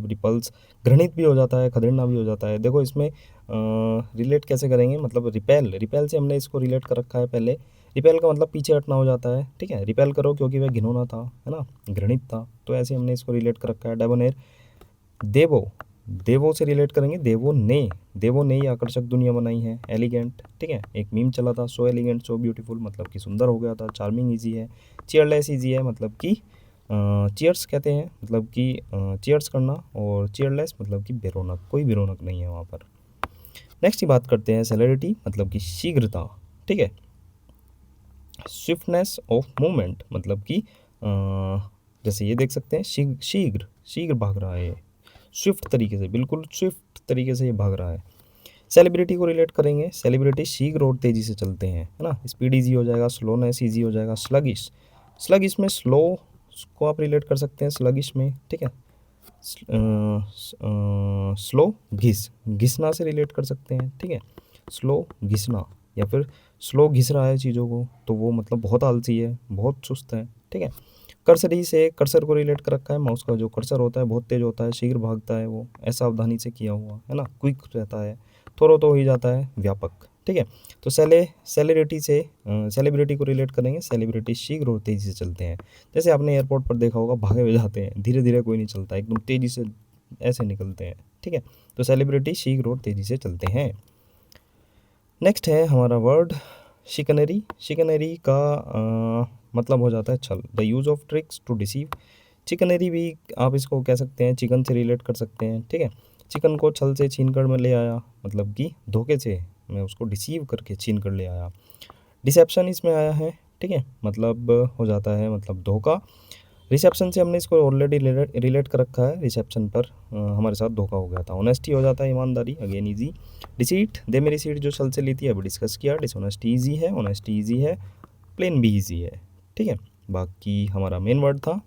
रिपल्स घृणित भी हो जाता है, खदेड़ना भी हो जाता है। देखो इसमें रिलेट कैसे करेंगे, मतलब रिपेल, रिपेल से हमने इसको रिलेट कर रखा है पहले। रिपेल का मतलब पीछे हटना हो जाता है, ठीक है। रिपेल करो क्योंकि वह घिनौना था, है ना, घृणित था, तो ऐसे हमने इसको रिलेट कर रखा है। डेबोनेर, देवो, देवो से रिलेट करेंगे, देवो ने ये आकर्षक दुनिया बनाई है। एलिगेंट, ठीक है, एक मीम चला था, सो एलिगेंट सो ब्यूटीफुल, मतलब कि सुंदर हो गया था। चार्मिंग ईजी है। चीयरलेस ईजी है, मतलब कि चीयर्स कहते हैं, मतलब कि चीयर्स करना, और चीयरलेस मतलब कि बेरौनक, कोई भी रौनक नहीं है वहाँ पर। नेक्स्ट की बात करते हैं सेलेरिटी, मतलब कि शीघ्रता, ठीक है। स्विफ्टनेस ऑफ मूवमेंट, मतलब कि जैसे ये देख सकते हैं, शीघ्र शीघ्र भाग रहा है, स्विफ्ट तरीके से, बिल्कुल स्विफ्ट तरीके से ये भाग रहा है। सेलिब्रिटी को रिलेट करेंगे, सेलिब्रिटी शीघ्र और तेज़ी से चलते हैं, है ना। स्पीड ईजी हो जाएगा, स्लोनेस ईजी हो जाएगा। स्लगिश, स्लगिश में स्लो को आप रिलेट कर सकते हैं स्लगिश में, ठीक है। स्लो, घिसना से रिलेट कर सकते हैं, ठीक है। स्लो घिसना, या फिर स्लो घिस रहा है चीज़ों को, तो वो मतलब बहुत आलसी है, बहुत सुस्त है, ठीक है। कर्सरी से कर्सर को रिलेट कर रखा है, माउस का जो कर्सर होता है बहुत तेज होता है, शीघ्र भागता है वो, असावधानी से किया हुआ, है ना, क्विक रहता है। थोड़ा तो हो ही जाता है व्यापक, ठीक है। तो सेलिब्रिटी से सेलिब्रिटी को रिलेट करेंगे, सेलिब्रिटी शीघ्र और तेज़ी से चलते हैं। जैसे आपने एयरपोर्ट पर देखा होगा, भागे हुए जाते हैं, धीरे धीरे कोई नहीं चलता, एकदम तेज़ी से ऐसे निकलते हैं, ठीक है। तो सेलिब्रिटी शीघ्र और तेज़ी से चलते हैं। नेक्स्ट है हमारा वर्ड शिकनरी। शिकनरी का मतलब हो जाता है छल, the use of tricks to deceive. Chicanery भी आप इसको कह सकते हैं, चिकन से रिलेट कर सकते हैं, ठीक है। चिकन को छल से छीन कर मैं ले आया, मतलब कि धोखे से मैं उसको डिसीव करके छीन कर ले आया। डिसेप्शन इसमें आया है, ठीक है, मतलब हो जाता है मतलब धोखा। रिसेप्शन से हमने इसको ऑलरेडी रिलेट कर रखा है, रिसेप्शन पर हमारे साथ धोखा हो गया था। ऑनेस्टी हो जाता है ईमानदारी, अगेन ईजी। डिसीट, दे मेरी सीट जो छल से ली थी अभी डिस्कस किया। डिसऑनेस्टी ईजी है, ऑनेस्टी ईजी है, प्लेन भी ईजी है, ठीक है। बाकी हमारा मेन वर्ड था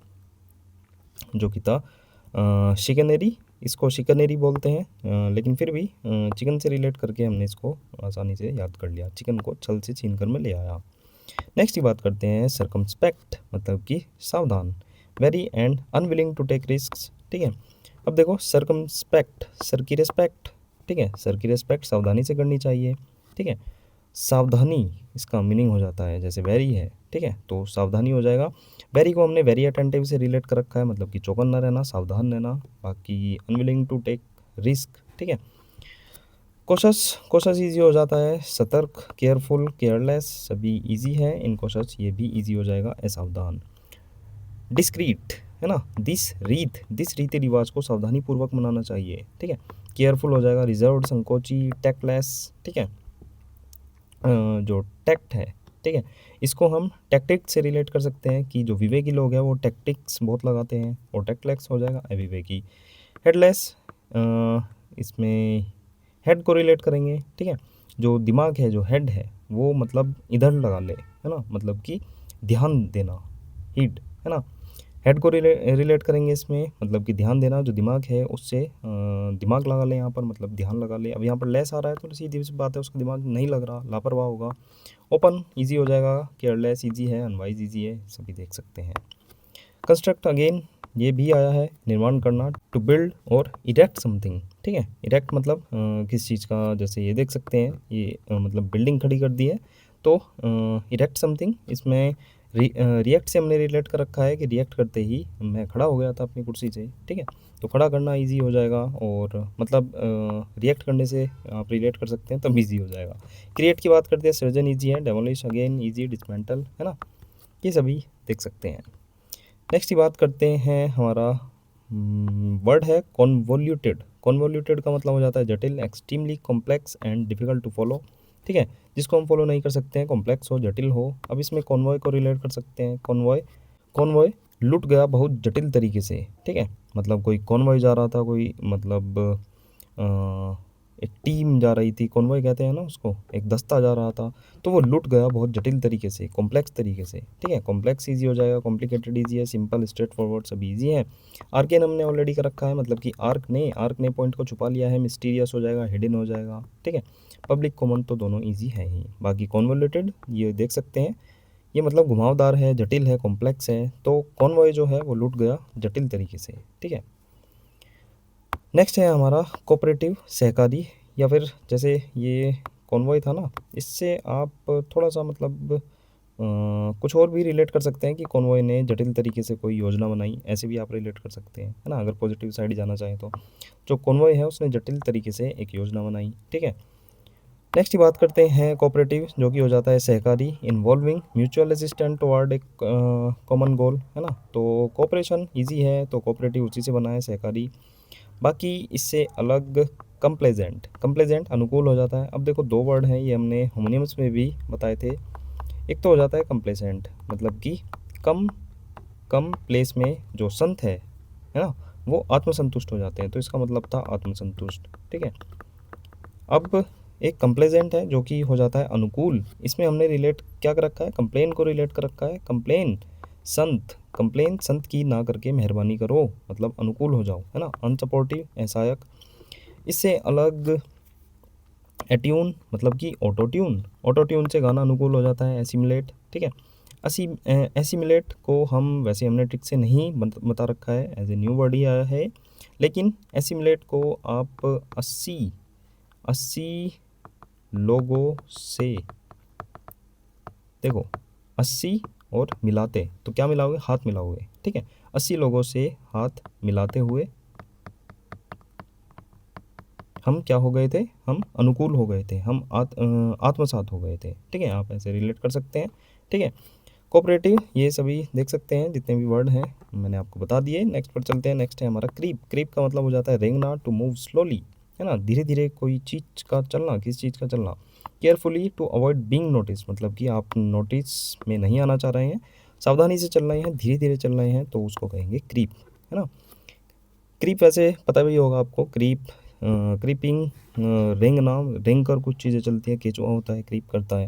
जो कि था शिकनरी, इसको शिकनरी बोलते हैं, लेकिन फिर भी चिकन से रिलेट करके हमने इसको आसानी से याद कर लिया, चिकन को छल से छीन कर मैं ले आया। नेक्स्ट की बात करते हैं सर्कमस्पेक्ट, मतलब कि सावधान। Very and unwilling to take risk, ठीक है। अब देखो सर्कमस्पेक्ट, सर की रेस्पेक्ट, ठीक है, सर की रेस्पेक्ट सावधानी से करनी चाहिए, ठीक है। सावधानी इसका मीनिंग हो जाता है जैसे वेरी है, ठीक है, तो सावधानी हो जाएगा। वेरी को हमने वेरी अटेंटिव से रिलेट कर रखा है, मतलब कि चौकन्ना रहना, सावधान रहना। बाकी अनविलिंग टू टेक रिस्क, ठीक है। कोशस, कोशस ईजी हो जाता है, सतर्क, केयरफुल, केयरलेस सभी ईजी है। इन कोशस ये भी ईजी हो जाएगा, असावधान। डिस्क्रीट, है ना, दिस रीति रिवाज को सावधानी पूर्वक मनाना चाहिए, ठीक है। केयरफुल हो जाएगा, रिजर्व्ड, संकोची, टैक्टलेस, ठीक है। जो टैक्ट है, ठीक है, इसको हम टैक्टिक्स से रिलेट कर सकते हैं कि जो विवेकी लोग हैं वो टैक्टिक्स बहुत लगाते हैं, और टैक्टलेस हो जाएगा अविवेकी। हेडलेस, इसमें हेड को रिलेट करेंगे, ठीक है। जो दिमाग है, जो हेड है, वो मतलब इधर लगा ले, है ना, मतलब कि ध्यान देना, हीड, है ना। हेड को रिलेट करेंगे इसमें, मतलब कि ध्यान देना, जो दिमाग है उससे दिमाग लगा ले यहाँ पर, मतलब ध्यान लगा ले। अब यहाँ पर लेस आ रहा है तो सीधी सी बात है उसका दिमाग नहीं लग रहा, लापरवाह होगा। ओपन ईजी हो जाएगा, केयरलेस ईजी है, अनवाइज ईजी है, सभी देख सकते हैं। कंस्ट्रक्ट अगेन ये भी आया है, निर्माण करना, टू बिल्ड और इरेक्ट समथिंग, ठीक है। इरेक्ट मतलब किस चीज़ का, जैसे ये देख सकते हैं, ये मतलब बिल्डिंग खड़ी कर दी है, तो इरेक्ट समथिंग, इसमें रिएक्ट से हमने रिलेट कर रखा है कि रिएक्ट करते ही मैं खड़ा हो गया था अपनी कुर्सी से, ठीक है। तो खड़ा करना ईजी हो जाएगा, और मतलब रिएक्ट करने से आप रिलेट कर सकते हैं, तब ईजी हो जाएगा। क्रिएट की बात करते हैं, सृजन ईजी है, डेमोलिश अगेन ईजी, डिसमेंटल, है ना, ये सभी देख सकते हैं। नेक्स्ट की बात करते हैं, हमारा वर्ड है कॉन्वोल्यूटेड। कॉन्वोल्यूटेड का मतलब हो जाता है जटिल, extremely complex and difficult to follow, ठीक है, जिसको हम फॉलो नहीं कर सकते हैं, कॉम्प्लेक्स हो, जटिल हो। अब इसमें कॉन्वॉय को रिलेट कर सकते हैं। कॉन्वॉय, कॉन्वॉय लुट गया बहुत जटिल तरीके से, ठीक है, मतलब कोई कॉन्वॉय जा रहा था, कोई मतलब एक टीम जा रही थी, कॉन्वॉय कहते हैं ना उसको, एक दस्ता जा रहा था, तो वो लुट गया बहुत जटिल तरीके से, कॉम्प्लेक्स तरीके से, ठीक है। कॉम्प्लेक्स ईजी हो जाएगा, कॉम्प्लिकेटेड ईजी है, सिंपल स्ट्रेट फॉरवर्ड सब ईजी है। आर्केन हमने ऑलरेडी कर रखा है, मतलब कि आर्क ने पॉइंट को छुपा लिया है, मिस्टीरियस हो जाएगा, हिडन हो जाएगा, ठीक है। पब्लिक कॉमन तो दोनों ईजी है ही। बाकी कॉन्वोल्यूटेड ये देख सकते हैं, ये मतलब घुमावदार है, जटिल है, कॉम्प्लेक्स है, तो कॉन्वॉय जो है वो लुट गया जटिल तरीके से, ठीक है। नेक्स्ट है हमारा कोऑपरेटिव, सहकारी, या फिर जैसे ये कॉन्वॉय था ना, इससे आप थोड़ा सा मतलब कुछ और भी रिलेट कर सकते हैं कि कॉन्वॉय ने जटिल तरीके से कोई योजना बनाई, ऐसे भी आप रिलेट कर सकते हैं, है ना, अगर पॉजिटिव साइड जाना चाहें तो। जो कॉन्वॉय है उसने जटिल तरीके से एक योजना बनाई, ठीक है। नेक्स्ट की बात करते हैं कोऑपरेटिव, जो कि हो जाता है सहकारी, इन्वॉल्विंग म्यूचुअल असिस्टेंट टुवर्ड एक कॉमन गोल, है ना, तो कोऑपरेशन इजी है, तो कोऑपरेटिव उसी से बना है, सहकारी। बाकी इससे अलग कंप्लेजेंट, कंप्लेजेंट अनुकूल हो जाता है। अब देखो दो वर्ड हैं, ये हमने होमोनिम्स में भी बताए थे। एक तो हो जाता है कंप्लेसेंट, मतलब कि कम कम प्लेस में जो संत है ना, वो आत्मसंतुष्ट हो जाते हैं, तो इसका मतलब था आत्मसंतुष्ट, ठीक है। अब एक कंप्लेजेंट है जो कि हो जाता है अनुकूल, इसमें हमने रिलेट क्या कर रखा है, कंप्लेन को रिलेट कर रखा है, कंप्लेन संत, कंप्लेन संत की ना करके मेहरबानी करो, मतलब अनुकूल हो जाओ, है ना। अनसपोर्टिव, असहायक। इससे अलग एट्यून, मतलब कि ऑटो ट्यून, ऑटो ट्यून से गाना अनुकूल हो जाता है। एसिमुलेट, ठीक है, एसिमुलेट को हम वैसे हमने ट्रिक से नहीं बता रखा है, एज ए न्यू वर्ड ही आया है, लेकिन एसिमुलेट को आप 80 लोगों से, देखो 80 और मिलाते, तो क्या मिलाओगे, हाथ मिलाओगे, ठीक है। 80 लोगों से हाथ मिलाते हुए हम क्या हो गए थे, हम अनुकूल हो गए थे, हम आत्मसात हो गए थे, ठीक है, आप ऐसे रिलेट कर सकते हैं, ठीक है। कोऑपरेटिव ये सभी देख सकते हैं, जितने भी वर्ड हैं मैंने आपको बता दिए। नेक्स्ट पर चलते हैं। नेक्स्ट है हमारा क्रीप। क्रीप का मतलब हो जाता है रेंगना, टू मूव स्लोली, है ना, धीरे धीरे कोई चीज़ का चलना, किसी चीज़ का चलना। Carefully, to avoid being notice, मतलब कि आप नोटिस में नहीं आना चाह रहे हैं, सावधानी से चल रहे हैं, धीरे धीरे चल रहे हैं, तो उसको कहेंगे क्रीप, है ना। क्रीप वैसे पता भी होगा आपको, क्रीप क्रीपिंग, रेंगना, रेंग कर कुछ चीज़ें चलती हैं, केचुआ होता है, क्रीप करता है।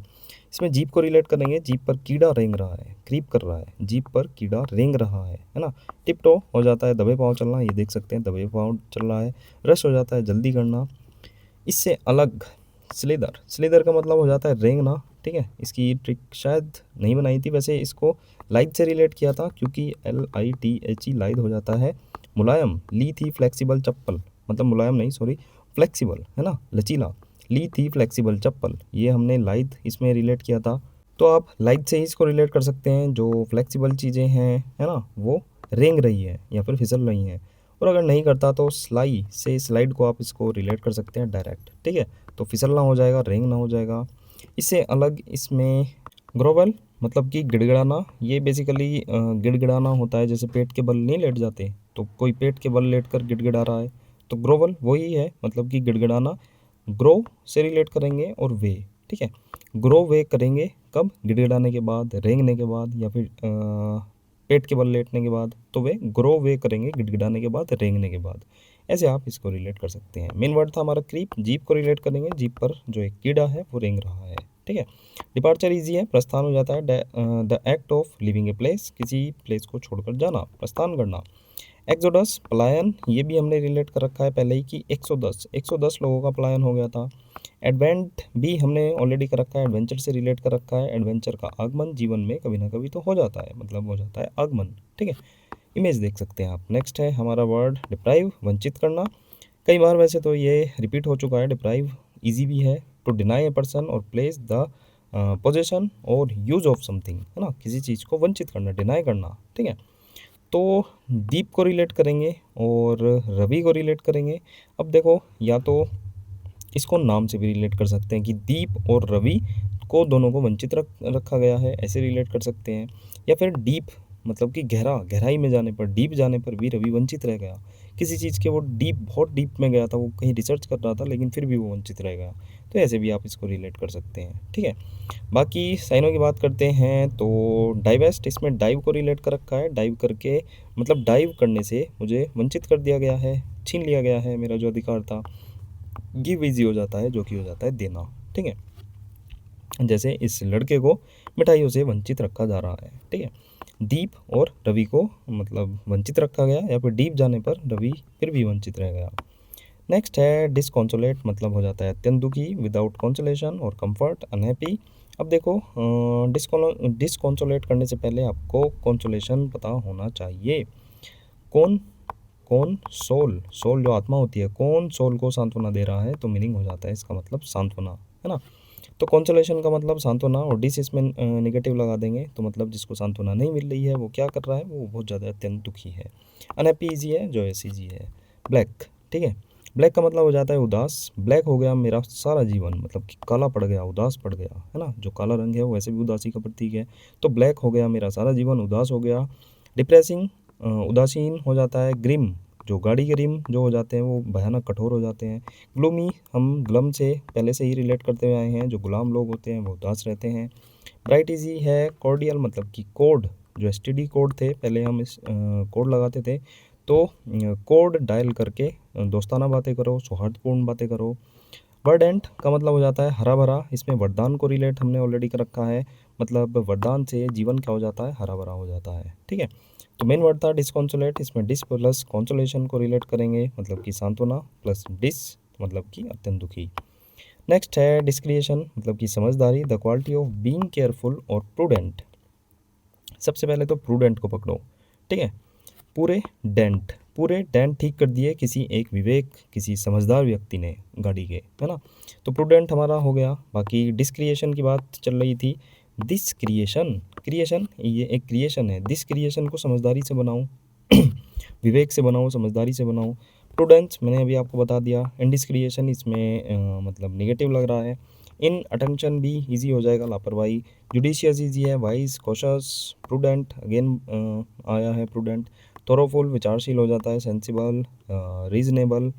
इसमें जीप को रिलेट करेंगे, जीप पर कीड़ा रेंग रहा है, क्रीप कर रहा है, जीप पर कीड़ा रेंग रहा है ना। टिपटो हो जाता है दबे पाँव चलना, ये देख सकते हैं दबे पाँव चल रहा है। रश हो जाता है जल्दी करना। इससे अलग स्लेदर, स्लेदर का मतलब हो जाता है रेंगना, ठीक है। इसकी ट्रिक शायद नहीं बनाई थी, वैसे इसको लाइट से रिलेट किया था, क्योंकि LITHE लाइट हो जाता है मुलायम। ली थी फ्लेक्सिबल चप्पल, मतलब मुलायम नहीं, सॉरी, फ्लेक्सिबल, है ना, लचीला। ली थी फ्लेक्सिबल चप्पल, ये हमने लाइट इसमें रिलेट किया था, तो आप लाइट से ही इसको रिलेट कर सकते हैं। जो फ्लेक्सिबल चीज़ें हैं, है ना, वो रेंग रही है या फिर फिसल रही हैं। और अगर नहीं करता तो स्लाई से, स्लाइड को आप इसको रिलेट कर सकते हैं डायरेक्ट, ठीक है, तो फिसलना हो जाएगा, रेंग ना हो जाएगा। इससे अलग इसमें ग्रोवल, मतलब कि गिड़गिड़ाना, ये बेसिकली गिड़गिड़ाना होता है, जैसे पेट के बल नहीं लेट जाते, तो कोई पेट के बल लेट कर गिड़गिड़ा रहा है, तो ग्रोवल वही है, मतलब कि गिड़गिड़ाना। ग्रो से रिलेट करेंगे और वे, ठीक है, ग्रो वे करेंगे कब, गिड़गिड़ाने के बाद, रेंगने के बाद, या फिर पेट के बल लेटने के बाद, तो वे ग्रो वे करेंगे गिड़गिड़ाने के बाद, रेंगने के बाद। ऐसे आप इसको रिलेट कर सकते हैं। मेन वर्ड था हमारा क्रीप। जीप को रिलेट करेंगे, जीप पर जो एक कीड़ा है वो रेंग रहा है, ठीक है। डिपार्चर इजी है, प्रस्थान हो जाता है, the act of living a place, किसी प्लेस को छोड़कर जाना, प्रस्थान करना। एक्सोडस, पलायन, ये भी हमने रिलेट कर रखा है पहले ही कि 110 लोगों का पलायन हो गया था। एडवेंट भी हमने ऑलरेडी कर रखा है, एडवेंचर से रिलेट कर रखा है। एडवेंचर का आगमन जीवन में कभी ना कभी तो हो जाता है, मतलब हो जाता है आगमन, ठीक है। इमेज देख सकते हैं आप। नेक्स्ट है हमारा वर्ड डिप्राइव, वंचित करना। कई बार वैसे तो ये रिपीट हो चुका है। डिप्राइव ईजी भी है, टू डिनाई ए पर्सन और प्लेस द पोजेशन और यूज़ ऑफ समथिंग, है ना, किसी चीज़ को वंचित करना, डिनाई करना, ठीक है। तो दीप को रिलेट करेंगे और रवि को रिलेट करेंगे। अब देखो, या तो इसको नाम से भी रिलेट कर सकते हैं कि दीप और रवि को दोनों को वंचित रखा गया है, ऐसे रिलेट कर सकते हैं। या फिर डीप मतलब कि गहराई में जाने पर, डीप जाने पर भी रवि वंचित रह गया। किसी चीज़ के वो बहुत डीप में गया था, वो कहीं रिसर्च कर रहा था, लेकिन फिर भी वो वंचित रह गया। तो ऐसे भी आप इसको रिलेट कर सकते हैं, ठीक है। बाकी साइनों की बात करते हैं तो डाइवेस्ट, इसमें डाइव को रिलेट कर रखा है। डाइव करके मतलब डाइव करने से मुझे वंचित कर दिया गया है, छीन लिया गया है मेरा जो अधिकार था। गिव इजी हो जाता है, जो कि हो जाता है देना, ठीक है। जैसे इस लड़के को मिठाइयों से वंचित रखा जा रहा है, ठीक है। दीप और रवि को मतलब वंचित रखा गया, या फिर डीप जाने पर रवि फिर भी वंचित रह गया। नेक्स्ट है डिसकॉन्सोलेट, मतलब हो जाता है अत्यंत दुखी, विदाउट कॉन्सोलेशन और कंफर्ट, अनहैप्पी। अब देखो, डिसकॉन्सोलेट करने से पहले आपको कॉन्सोलेशन पता होना चाहिए। कौन कौन सोल जो आत्मा होती है, कौन सोल को सांत्वना दे रहा है, तो मीनिंग हो जाता है इसका मतलब सांत्वना, है ना। तो कॉन्सोलेशन का मतलब सांत्वना, और डिस इसमें नेगेटिव लगा देंगे, तो मतलब जिसको सांत्वना नहीं मिल रही है वो क्या कर रहा है, वो बहुत ज़्यादा अत्यंत दुखी है। अनहैप्पी इजी है, जो इजी है। ब्लैक, ठीक है। ब्लैक का मतलब हो जाता है उदास। ब्लैक हो गया मेरा सारा जीवन, मतलब कि काला पड़ गया, उदास पड़ गया, है ना। जो काला रंग है वो वैसे भी उदासी का प्रतीक है। तो ब्लैक हो गया मेरा सारा जीवन, उदास हो गया। डिप्रेसिंग, उदासीन हो जाता है। ग्रिम, जो गाड़ी के रिम जो हो जाते हैं वो भयानक कठोर हो जाते हैं। ग्लूमी, हम ग्लम से पहले से ही रिलेट करते हुए आए हैं, जो गुलाम लोग होते हैं वो उदास रहते हैं। ब्राइट इजी है। कॉर्डियल मतलब कि कोड, जो एसटीडी कोड थे, पहले हम इस कोड लगाते थे, तो कोड डायल करके दोस्ताना बातें करो, सौहार्दपूर्ण बातें करो। वर्डेंट का मतलब हो जाता है हरा भरा। इसमें वरदान को रिलेट हमने ऑलरेडी कर रखा है, मतलब वरदान से जीवन क्या हो जाता है, हरा भरा हो जाता है, ठीक है। तो मेन वर्ड था डिसकॉन्सोलेट, इसमें डिस प्लस कॉन्सोलेशन को रिलेट करेंगे, मतलब कि सांत्वना, प्लस डिस मतलब कि अत्यंत दुखी। नेक्स्ट है डिस्क्रिएशन, मतलब कि समझदारी, the quality of being careful और प्रूडेंट। सबसे पहले तो प्रूडेंट को पकड़ो, ठीक है। पूरे डेंट ठीक कर दिए किसी एक विवेक, किसी समझदार व्यक्ति ने गाड़ी के, है ना। तो प्रूडेंट हमारा हो गया। बाकी डिस्क्रिएशन की बात चल रही थी। दिस क्रिएशन ये एक क्रिएशन है। दिस क्रिएशन को समझदारी से बनाऊं, विवेक से बनाऊं, समझदारी से बनाऊं। प्रूडेंस मैंने अभी आपको बता दिया। इंडिस्क्रिएशन इसमें मतलब नेगेटिव लग रहा है। इन अटेंशन भी इजी हो जाएगा, लापरवाही। जुडिशियस इजी है। वाइज, कॉशस, प्रूडेंट अगेन आया है प्रूडेंट। थोरोफुल विचारशील हो जाता है। Sensible, reasonable.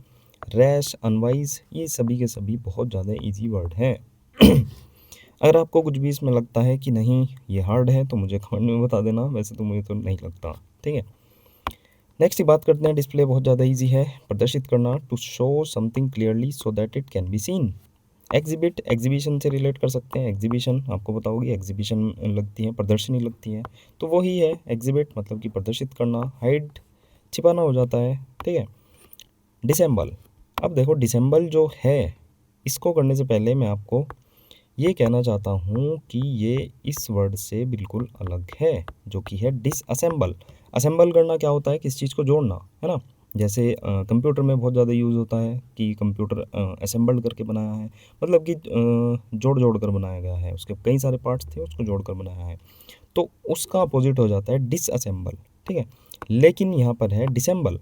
रैश, अनवाइज, ये सभी के सभी बहुत ज़्यादा इजी वर्ड हैं। अगर आपको कुछ भी इसमें लगता है कि नहीं ये हार्ड है, तो मुझे कमेंट में बता देना, वैसे तो मुझे तो नहीं लगता, ठीक है। नेक्स्ट की बात करते हैं। डिस्प्ले बहुत ज़्यादा इजी है, प्रदर्शित करना, to show something clearly so that it can be seen. Exhibit, exhibition से रिलेट कर सकते हैं। एग्जीबिशन आपको पता होगी, एग्जीबिशन लगती है, प्रदर्शनी लगती है, तो वही है एग्जिबिट, मतलब कि प्रदर्शित करना। हाइड, छिपाना हो जाता है, ठीक है। डिसेंबल, अब देखो डिसेंबल जो है, इसको करने से पहले मैं आपको ये कहना चाहता हूँ कि ये इस वर्ड से बिल्कुल अलग है, जो कि है डिसअसेंबल। असेंबल करना क्या होता है, किसी चीज़ को जोड़ना, है ना। जैसे कंप्यूटर में बहुत ज़्यादा यूज़ होता है कि कंप्यूटर असेंबल करके बनाया है, मतलब कि जोड़ जोड़ कर बनाया गया है, उसके कई सारे पार्ट्स थे, उसको जोड़ कर बनाया है। तो उसका अपोजिट हो जाता है डिसअसेंबल, ठीक है। लेकिन यहाँ पर है डिसेंबल,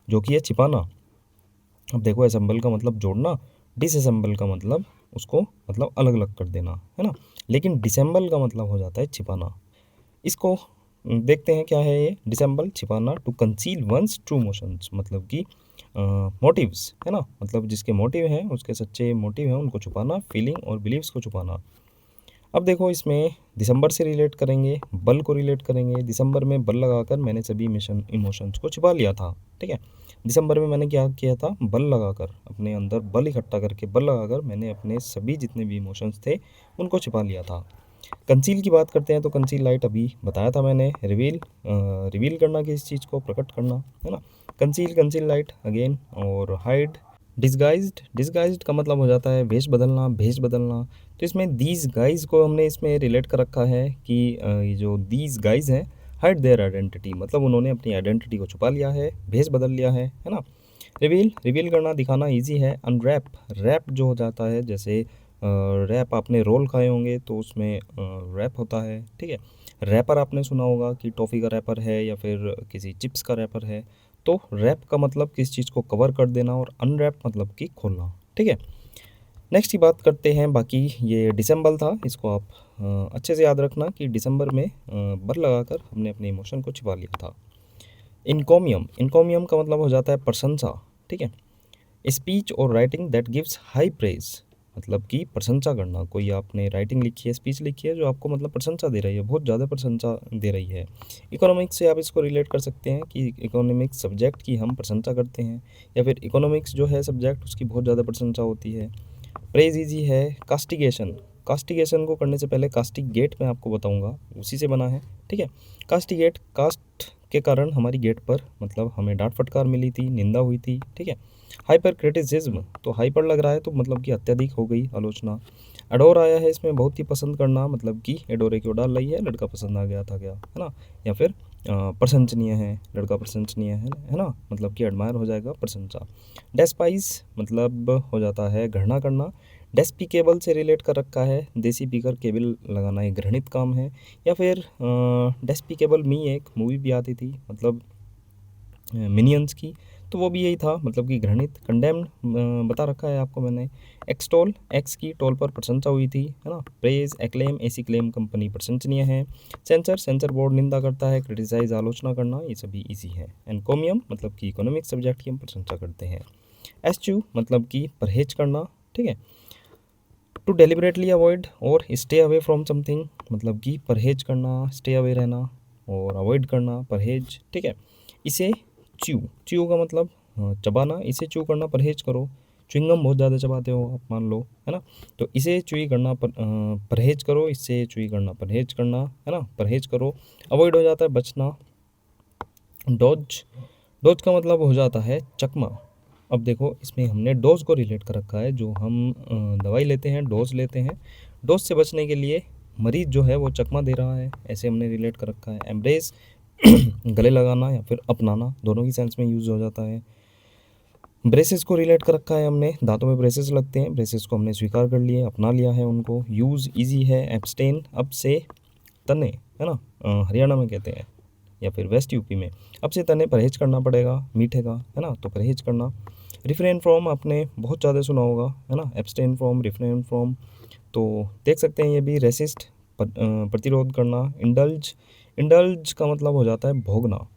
जो कि है छिपाना। अब देखो, असेंबल का मतलब जोड़ना, डिसअसेंबल का मतलब उसको मतलब अलग अलग कर देना, है ना। लेकिन डिसेंबल का मतलब हो जाता है छिपाना। इसको देखते हैं क्या है ये। डिसेंबल, छिपाना, to conceal one's true motions, मतलब कि मोटिव्स, है ना, मतलब जिसके मोटिव हैं, उसके सच्चे मोटिव हैं, उनको छुपाना। फीलिंग और बिलीव्स को छुपाना। अब देखो, इसमें दिसंबर से रिलेट करेंगे, बल को रिलेट करेंगे। दिसंबर में बल लगाकर मैंने सभी मिशन इमोशंस को छिपा लिया था, ठीक है। दिसंबर में मैंने क्या किया था, बल लगाकर, अपने अंदर बल इकट्ठा करके, बल लगाकर मैंने अपने सभी जितने भी इमोशंस थे उनको छिपा लिया था। कंसील की बात करते हैं तो कंसील लाइट अभी बताया था मैंने। रिवील करना, किसी चीज़ को प्रकट करना, है ना। Conceal light again. और हाइड, डिस्गाइज्ड का मतलब हो जाता है भेष बदलना। तो इसमें दीज गाइज को हमने इसमें रिलेट कर रखा है कि ये जो दीज गाइज हैं, हाइड देयर आइडेंटिटी, मतलब उन्होंने अपनी आइडेंटिटी को छुपा लिया है, भेष बदल लिया है ना। रिवील करना, दिखाना इजी है। अनरैप, रैप जो हो जाता है, जैसे रैप आपने रोल खाए होंगे तो उसमें रैप होता है, ठीक है। रैपर आपने सुना होगा कि टॉफ़ी का रैपर है या फिर किसी चिप्स का रैपर है। तो रैप का मतलब किसी चीज़ को कवर कर देना और अनरैप मतलब कि खोलना, ठीक है। नेक्स्ट की बात करते हैं, बाकी ये डिसेंबल था, इसको आप अच्छे से याद रखना कि दिसंबर में बर लगाकर हमने अपने इमोशन को छिपा लिया था। इनकोमियम, इनकोमियम का मतलब हो जाता है प्रशंसा, ठीक है। स्पीच और writing that gives high praise, मतलब कि प्रशंसा करना। कोई आपने राइटिंग लिखी है, स्पीच लिखी है जो आपको मतलब प्रशंसा दे रही है, बहुत ज़्यादा प्रशंसा दे रही है। इकोनॉमिक्स से आप इसको रिलेट कर सकते हैं कि इकोनॉमिक्स सब्जेक्ट की हम प्रशंसा करते हैं, या फिर इकोनॉमिक्स जो है सब्जेक्ट उसकी बहुत ज़्यादा प्रशंसा होती है। प्रेज इजी है। कास्टिगेशन, कास्टिगेशन को करने से पहले कास्टिगेट मैं आपको बताऊंगा, उसी से बना है, ठीक है। कास्टिगेट, कास्ट के कारण हमारी गेट पर मतलब हमें डांट फटकार मिली थी, निंदा हुई थी, ठीक है। हाइपर क्रिटिसिज्म, तो हाइपर लग रहा है तो मतलब कि अत्यधिक हो गई आलोचना। अडोर आया है इसमें, बहुत ही पसंद करना, मतलब कि एडोरे क्यों डाल रही है, लड़का पसंद आ गया था क्या, है ना। या फिर प्रशंसनीय है, लड़का प्रशंसनीय है ना, मतलब कि एडमायर हो जाएगा प्रशंसा। डेस्पाइस मतलब हो जाता है घृणा करना। डेस्पिकेबल से रिलेट कर रखा है, देसी पीकर केबल लगाना एक घृणित काम है। या फिर डेस्पिकेबल मी एक मूवी भी आती थी, मतलब मिनियंस की, तो वो भी यही था, मतलब कि घृणित। कंडेम्ड बता रखा है आपको मैंने। एक्सटोल, एक्स की टोल पर प्रशंसा हुई थी, है ना। प्रेज, एक्लेम, ऐसी क्लेम कंपनी प्रशंसनीय है। सेंसर, सेंसर बोर्ड निंदा करता है। क्रिटिसाइज, आलोचना करना, ये सभी इजी है। एनकोमियम मतलब कि इकोनॉमिक सब्जेक्ट की हम प्रशंसा करते हैं। एस्च्यू मतलब कि परहेज करना, ठीक है। टू डेलिबरेटली अवॉइड और स्टे अवे फ्रॉम समथिंग, मतलब कि परहेज करना, स्टे अवे रहना और अवॉइड करना, परहेज, ठीक है। इसे च्यू, च्यू का मतलब चबाना, इसे च्यू करना परहेज करो। च्युइंगम बहुत ज़्यादा चबाते हो आप मान लो, है ना, तो इसे च्यूई करना परहेज करो, इससे च्यूई करना परहेज करना, है ना, परहेज करो। अवॉइड हो जाता है बचना। डॉज, डोज का मतलब हो जाता है चकमा। अब देखो इसमें हमने डोज को रिलेट कर रखा है, जो हम दवाई लेते हैं, डोज लेते हैं, डोज से बचने के लिए मरीज जो है वो चकमा दे रहा है, ऐसे हमने रिलेट कर रखा है। एम्ब्रेस गले लगाना या फिर अपनाना, दोनों की सेंस में यूज़ हो जाता है। ब्रेसेस को रिलेट कर रखा है हमने, दांतों में ब्रेसेस लगते हैं, ब्रेसेस को हमने स्वीकार कर लिए, अपना लिया है उनको। यूज़ इजी है। एब्सटेन, अब से तने, है ना, हरियाणा में कहते हैं या फिर वेस्ट यूपी में। अब से तने परहेज करना पड़ेगा मीठे का, है ना, तो परहेज करना। रिफ्रेन फ्रॉम आपने बहुत ज़्यादा सुना होगा, है ना, एब्सटेन फ्रॉम, रिफ्रेन फ्रॉम, तो देख सकते हैं ये भी। रेसिस्ट, प्रतिरोध करना। इंडल्ज, इंडल्ज का मतलब हो जाता है भोगना।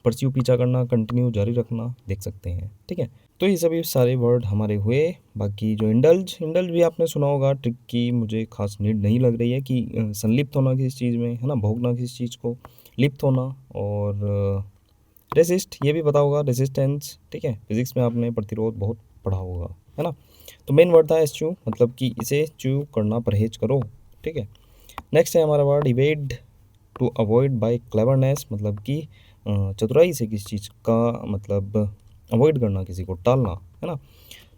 परस्यू, पीछा करना, कंटिन्यू, जारी रखना, देख सकते हैं, ठीक है। तो ये सभी सारे वर्ड हमारे हुए। बाकी जो इंडल्ज, इंडल्ज भी आपने सुना होगा, ट्रिक की मुझे खास नीड नहीं लग रही है कि संलिप्त होना किसी चीज़ में, है ना, भोगना किसी चीज़ को, लिप्त होना। और रेसिस्ट, ये भी पता होगा, रेसिस्टेंस, ठीक है। फिजिक्स में आपने प्रतिरोध बहुत पढ़ा होगा, है ना। तो मेन वर्ड था एस्च्यू, मतलब कि इसे च्यू करना, परहेज करो, ठीक है। नेक्स्ट है हमारा word evade, to avoid by cleverness, मतलब कि चतुराई से किसी चीज़ का मतलब अवॉइड करना, किसी को टालना, है ना।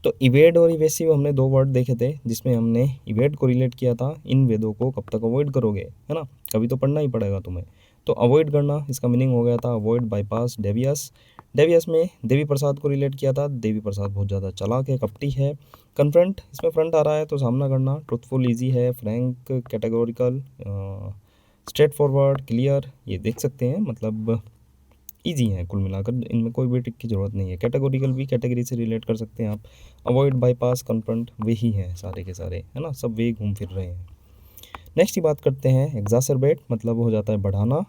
तो इवेड और इवेसिव हमने दो वर्ड देखे थे, जिसमें हमने इवेड को रिलेट किया था, इन वेदों को कब तक अवॉइड करोगे, है ना, कभी तो पढ़ना ही पड़ेगा तुम्हें। तो अवॉइड करना, इसका मीनिंग हो गया था अवॉइड, बाईपास। डेवियस, डेवियस में देवी प्रसाद को रिलेट किया था, देवी प्रसाद बहुत ज़्यादा चालाक है, कपटी है। कन्फ्रंट, इसमें फ्रंट आ रहा है तो सामना करना। ट्रुथफुल, ईजी है। Frank, categorical, straight forward, clear, ये देख सकते हैं, मतलब ईजी हैं कुल मिलाकर, इनमें कोई भी ट्रिक की ज़रूरत नहीं है। कैटेगोरिकल भी कैटेगरी से रिलेट कर सकते हैं आप। अवॉइड, बाईपास, कन्फ्रंट, वे ही हैं सारे के सारे, है ना, सब वे घूम फिर रहे हैं। नेक्स्ट ही बात करते हैं एग्जासरबेट, मतलब हो जाता है बढ़ाना।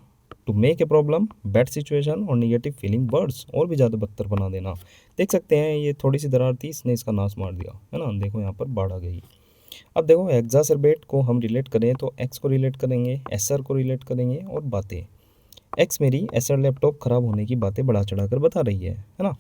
To make a problem, bad situation और निगेटिव फीलिंग वर्ड्स, और भी ज़्यादा बदतर बना देना। देख सकते हैं ये थोड़ी सी दरार थी, इसने इसका नाश मार दिया, है ना, देखो यहाँ पर बाढ़ आ गई। अब देखो एग्जासरबेट को हम रिलेट करें तो एक्स को रिलेट करेंगे, एसर को रिलेट करेंगे और बातें। एक्स मेरी एसर लैपटॉप ख़राब होने की बातें बढ़ा चढ़ा कर बता रही है ना,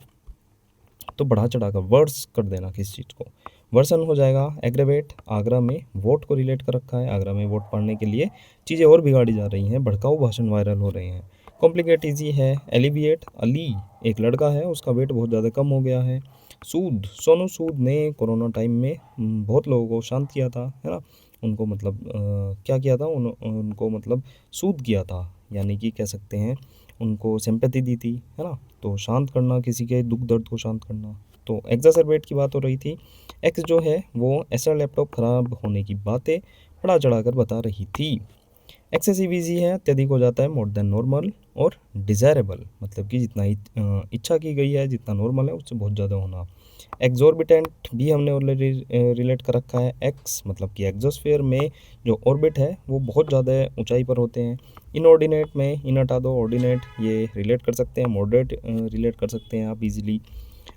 तो बढ़ा चढ़ा कर वर्ड्स कर देना किसी चीज़ को। वर्सन हो जाएगा एग्रेवेट, आगरा में वोट को रिलेट कर रखा है, आगरा में वोट पाने के लिए चीज़ें और बिगाड़ी जा रही हैं, भड़काऊ भाषण वायरल हो रहे हैं। कॉम्प्लिकेट, ईजी है। एलिविएट, अली एक लड़का है, उसका वेट बहुत ज़्यादा कम हो गया है। सूद, सोनू सूद ने कोरोना टाइम में बहुत लोगों को शांत किया था, है ना, उनको मतलब क्या किया था, उनको मतलब सूद किया था, यानी कि कह सकते हैं उनको सिंपैथी दी थी, है ना, तो शांत करना, किसी के दुख दर्द को शांत करना। तो एग्जासर्बेट की बात हो रही थी। एक्स जो है वो एसर लैपटॉप ख़राब होने की बातें बढ़ा चढ़ा कर बता रही थी। एक्सेसिव ईजी है, अत्यधिक हो जाता है, मोर देन नॉर्मल, और डिज़ायरेबल मतलब कि जितना इच्छा की गई है, जितना नॉर्मल है उससे बहुत ज़्यादा होना। एक्सॉर्बिटेंट भी हमने ऑलरेडी रिलेट कर रखा है। एक्स मतलब कि एक्सोस्फीयर में जो ऑर्बिट है वो बहुत ज़्यादा ऊंचाई पर होते हैं। इनऑर्डिनेट में इन हटा दो, ऑर्डिनेट ये रिलेट कर सकते हैं, मॉडरेट रिलेट कर सकते हैं आप इजीली।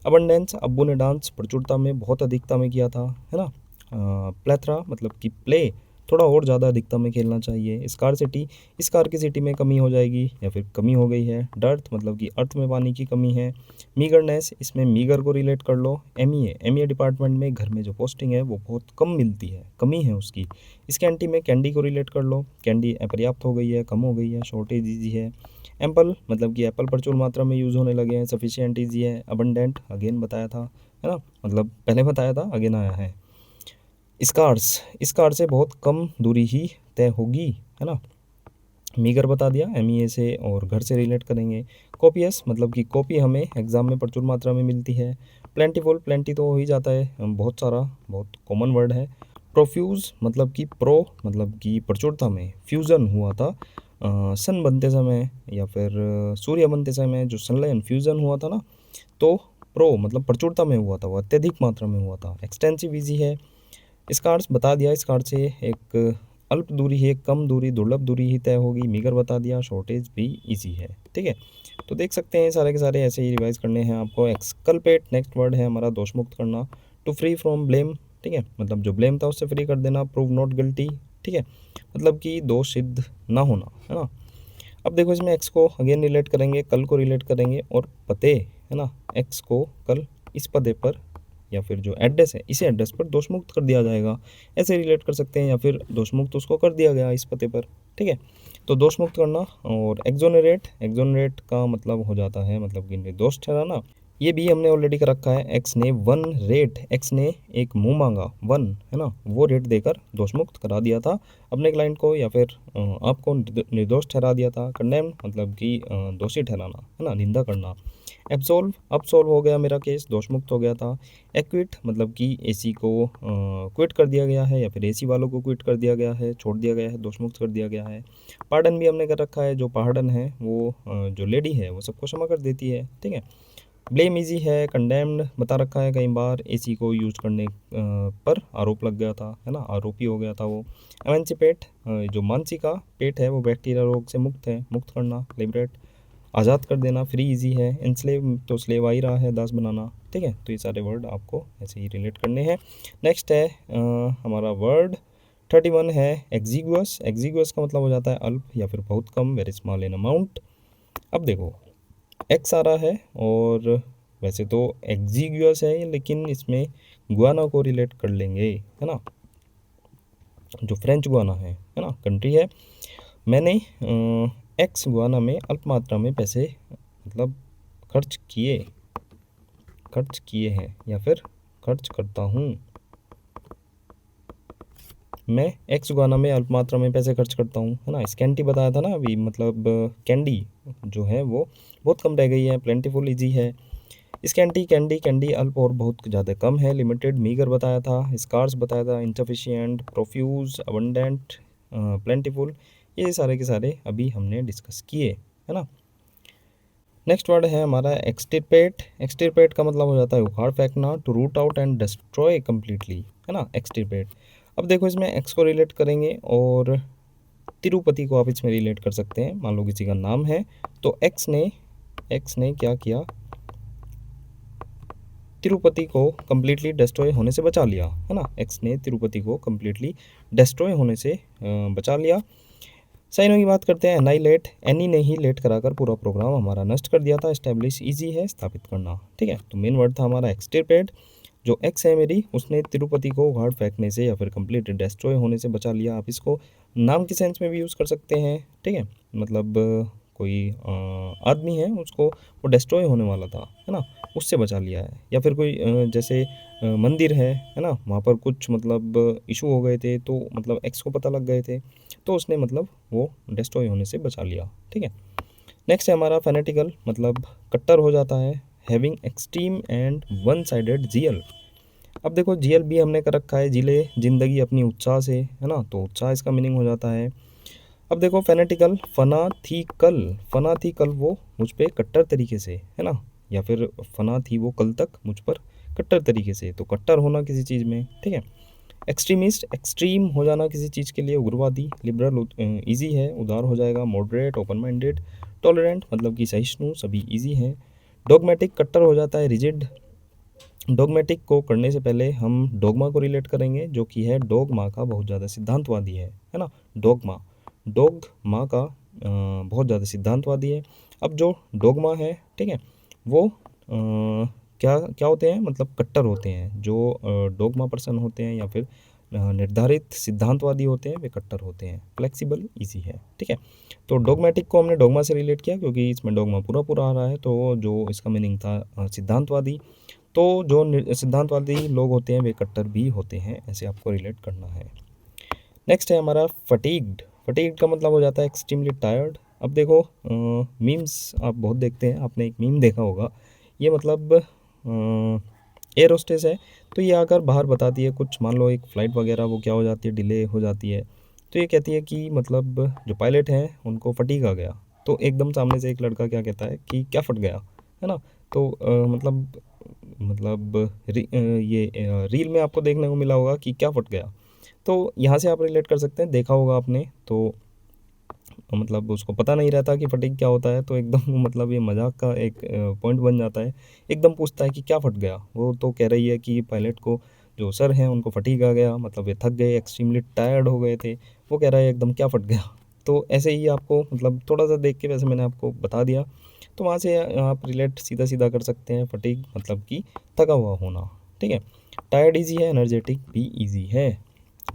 अबंडेंस, अब्बू ने डांस प्रचुरता में बहुत अधिकता में किया था, है ना। प्लेथरा मतलब कि प्ले थोड़ा और ज़्यादा अधिकता में खेलना चाहिए। स्कारसिटी, स्कारसिटी में कमी हो जाएगी या फिर कमी हो गई है। डर्थ मतलब कि अर्थ में पानी की कमी है। मीगरनेस, इसमें मीगर को रिलेट कर लो। एमईए डिपार्टमेंट में घर में जो पोस्टिंग है वो बहुत कम मिलती है, कमी है उसकी। स्कैंटी में कैंडी को रिलेट कर लो। कैंडी अपर्याप्त हो गई है, कम हो गई है, शॉर्टेज ईजी है। एम्पल मतलब कि एप्पल प्रचुर मात्रा में यूज़ होने लगे हैं। सफिशिएंट ईजी है। अबंडेंट अगेन बताया था, है ना, मतलब पहले बताया था, अगेन आया है। स्कार से बहुत कम दूरी ही तय होगी, है ना। मीगर बता दिया, एमईए से और घर से रिलेट करेंगे। कॉपियस मतलब कि कॉपी हमें एग्ज़ाम में प्रचुर मात्रा में मिलती है। प्लेंटीफुल, प्लेंटी तो हो ही जाता है, बहुत सारा, बहुत कॉमन वर्ड है। प्रोफ्यूज़ मतलब कि प्रो मतलब कि प्रचुरता में, फ्यूज़न हुआ था सन बनते समय या फिर सूर्य बनते समय जो सनलाइन फ्यूज़न हुआ था ना, तो प्रो मतलब प्रचुरता में हुआ था, वो अत्यधिक मात्रा में हुआ था। एक्सटेंसिव ईजी है। स्कार्स बता दिया, स्कार से एक अल्प दूरी है, कम दूरी, दुर्लभ दूरी ही तय होगी। मीगर बता दिया, शॉर्टेज भी इजी है, ठीक है। तो देख सकते हैं सारे के सारे ऐसे ही रिवाइज करने हैं आपको। एक्सकल्पेट नेक्स्ट वर्ड है हमारा, दोष मुक्त करना। टू फ्री फ्रॉम ब्लेम, ठीक है, मतलब जो ब्लेम था उससे फ्री कर देना। प्रूव नॉट गिल्टी, ठीक है, मतलब कि दोष सिद्ध ना होना, है ना। अब देखो इसमें एक्स को अगेन रिलेट करेंगे, कल को रिलेट करेंगे, और पते, है ना, एक्स को कल इस पते पर या फिर जो एड्रेस है इसी एड्रेस पर दोषमुक्त कर दिया जाएगा, ऐसे रिलेट कर सकते हैं, या फिर दोषमुक्त उसको कर दिया गया इस पते पर, ठीक है। तो दोषमुक्त करना। और एक्सोनरेट, एक्सोनरेट का मतलब हो जाता है मतलब कि निर्दोष ठहराना। ये भी हमने ऑलरेडी कर रखा है। एक्स ने वन रेट, एक्स ने एक मुंह मांगा, वन, है ना, वो रेट देकर दोषमुक्त करा दिया था अपने क्लाइंट को, या फिर आपको निर्दोष ठहरा दिया था। कंडेम मतलब कि दोषी ठहराना, है ना, निंदा करना। एब्सोल्व, अब सोल्व हो गया मेरा केस, दोषमुक्त हो गया था। एक्विट मतलब कि एसी को क्विट कर दिया गया है, या फिर एसी वालों को क्विट कर दिया गया है, छोड़ दिया गया है, दोषमुक्त कर दिया गया है। पार्डन भी हमने कर रखा है, जो पार्डन है वो जो लेडी है वो सबको क्षमा कर देती है, ठीक है। ब्लेम इजी है। कंडेम्ड बता रखा है कई बार, एसी को यूज़ करने पर आरोप लग गया था, है ना, आरोपी हो गया था वो। एमेंसिपेट, जो मानसिका पेट है वो बैक्टीरिया रोग से मुक्त है, मुक्त करना। लिबरेट, आज़ाद कर देना। फ्री इजी है। एनस्लेव तो स्लेव आ ही रहा है, दास बनाना, ठीक है। तो ये सारे वर्ड आपको ऐसे ही रिलेट करने हैं। नेक्स्ट है हमारा वर्ड 31 है एग्जीगुअस। एग्जीगुअस का मतलब हो जाता है अल्प या फिर बहुत कम, वेरी स्मॉल इन अमाउंट। अब देखो एक्स आ रहा है, और वैसे तो एग्जीगुअस है लेकिन इसमें गुआना को रिलेट कर लेंगे, है ना, जो फ्रेंच गुआना है ना, कंट्री है। मैंने एक्स गुआना में अल्प मात्रा में पैसे मतलब खर्च किए हैं या फिर खर्च करता हूँ। मैं एक्स गुआना में अल्प मात्रा में पैसे खर्च करता हूँ, है ना। स्कैंटी बताया था ना अभी, मतलब कैंडी जो है वो बहुत कम रह गई है। प्लेंटीफुल इजी है। स्कैंटी, कैंडी, कैंडी अल्प और बहुत ज़्यादा कम है। लिमिटेड मीगर बताया था। स्कार्स बताया था। इंसफिशिएंट, प्रोफ्यूज, अबंडेंट, प्लेंटीफुल, ये सारे के सारे अभी हमने डिस्कस किए, है ना। नेक्स्ट वर्ड है हमारा एक्सटिरपेट। एक्सटिरपेट का मतलब हो जाता है उखाड़ फेंकना, to root out and destroy completely, है ना, एक्सटिरपेट। अब देखो इसमें एक्स को रिलेट करेंगे और तिरुपति को आप इसमें रिलेट कर सकते हैं। मान लो किसी का नाम है, तो एक्स ने क्या किया, तिरुपति को कम्प्लीटली डिस्ट्रॉय होने से बचा लिया, है ना। एक्स ने तिरुपति को कम्प्लीटली डिस्ट्रॉय होने से बचा लिया। साइनों की बात करते हैं। एनाइलेट, एनी ने ही लेट कराकर पूरा प्रोग्राम हमारा नष्ट कर दिया था। एस्टेब्लिश इजी है, स्थापित करना, ठीक है। तो मेन वर्ड था हमारा एक्सटिरपेट। जो एक्स है मेरी, उसने तिरुपति को उखाड़ फेंकने से या फिर कंप्लीट डिस्ट्रॉय होने से बचा लिया। आप इसको नाम के सेंस में भी यूज़ कर सकते हैं, ठीक है, मतलब कोई आदमी है, उसको वो डिस्ट्रॉय होने वाला था, है ना, उससे बचा लिया है। या फिर कोई जैसे मंदिर है ना, वहाँ पर कुछ मतलब इशू हो गए थे, तो मतलब एक्स को पता लग गए थे, तो उसने मतलब वो डिस्ट्रॉय होने से बचा लिया, ठीक है। नेक्स्ट है हमारा फेनेटिकल, मतलब कट्टर हो जाता है। Having extreme and one sided GL. अब देखो जीएल भी हमने कर रखा है, जिले जिंदगी अपनी उत्साह से, है ना, तो उत्साह इसका मीनिंग हो जाता है। अब देखो फेनेटिकल, फना थी कल, फना थी कल वो मुझ पे कट्टर तरीके से, है ना, या फिर फना थी वो कल तक मुझ पर कट्टर तरीके से, तो कट्टर होना किसी चीज़ में, ठीक है। एक्सट्रीमिस्ट, एक्सट्रीम हो जाना किसी चीज़ के लिए, उग्रवादी। लिबरल इजी है, उदार हो जाएगा। Moderate, open minded. टॉलरेंट मतलब कि सहिष्णु, सभी इजी है। डॉगमेटिक, कट्टर हो जाता है। रिजिड, डॉगमेटिक को करने से पहले हम डोगमा को रिलेट करेंगे, जो कि है डोगमा का बहुत ज़्यादा सिद्धांतवादी है ना। डोगमा, डोगमा का बहुत ज़्यादा सिद्धांतवादी है। अब जो डोगमा है, ठीक है, वो क्या क्या होते हैं, मतलब कट्टर होते हैं। जो डोगमा पर्सन होते हैं या फिर निर्धारित सिद्धांतवादी होते हैं, वे कट्टर होते हैं। फ्लेक्सिबल, इजी है, ठीक है। तो डोगमेटिक को हमने डोगमा से रिलेट किया क्योंकि इसमें डोगमा पूरा पूरा आ रहा है, तो जो इसका मीनिंग था सिद्धांतवादी। तो जो सिद्धांतवादी लोग होते हैं वे कट्टर भी होते हैं, ऐसे आपको रिलेट करना है। नेक्स्ट है हमारा फटीग्ड। फटीग्ड का मतलब हो जाता है एक्सट्रीमली टायर्ड। अब देखो मीम्स आप बहुत देखते हैं, आपने एक मीम देखा होगा, ये मतलब एयर होस्टेस है, तो ये आकर बाहर बताती है कुछ, मान लो एक फ़्लाइट वगैरह वो क्या हो जाती है, डिले हो जाती है, तो ये कहती है कि मतलब जो पायलट हैं उनको फटीग आ गया, तो एकदम सामने से एक लड़का क्या कहता है कि क्या फट गया, है ना। तो मतलब ये रील में आपको देखने को मिला होगा कि क्या फट गया, तो यहाँ से आप रिलेट कर सकते हैं, देखा होगा आपने, तो मतलब उसको पता नहीं रहता कि फटीग क्या होता है, तो एकदम मतलब ये मजाक का एक पॉइंट बन जाता है। एकदम पूछता है कि क्या फट गया, वो तो कह रही है कि पायलट को जो सर हैं उनको फटीग आ गया, मतलब ये थक गए, एक्सट्रीमली टायर्ड हो गए थे, वो कह रहा है एकदम क्या फट गया। तो ऐसे ही आपको मतलब थोड़ा सा देख के वैसे मैंने आपको बता दिया, तो वहाँ से आप रिलेट सीधा सीधा कर सकते हैं, फटीग मतलब कि थका हुआ होना, ठीक है। टायर्ड ईजी है, एनर्जेटिक भी ईजी है।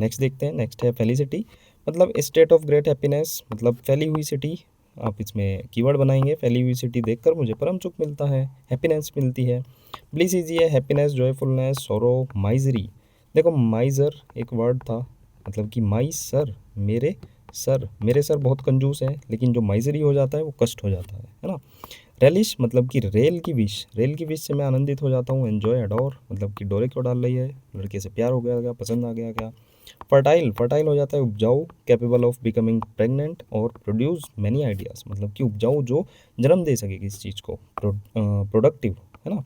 नेक्स्ट देखते हैं, नेक्स्ट है फेलिसिटी, मतलब स्टेट ऑफ ग्रेट हैप्पीनेस, मतलब फैली हुई सिटी, आप इसमें कीवर्ड बनाएंगे, फैली हुई सिटी देखकर मुझे परम सुख मिलता है, हैप्पीनेस मिलती है। ब्लिस इजी है, हैप्पीनेस, जॉयफुलनेस, सोरो, माइजरी। देखो माइजर एक वर्ड था, मतलब कि माई सर, मेरे सर बहुत कंजूस है, लेकिन जो माइजरी हो जाता है वो कष्ट हो जाता है ना। रेलिश मतलब कि रेल की विश से मैं आनंदित हो जाता हूँ। एन्जॉय, अडोर मतलब कि डोरे क्यों डाल रही है, लड़के से प्यार हो गया क्या, पसंद आ गया क्या। फर्टाइल, फर्टाइल हो जाता है उपजाऊ, कैपेबल ऑफ बिकमिंग प्रेग्नेंट और प्रोड्यूस मैनी आइडियाज़, मतलब कि उपजाऊ जो जन्म दे सके किसी चीज़ को, प्रोडक्टिव, है ना।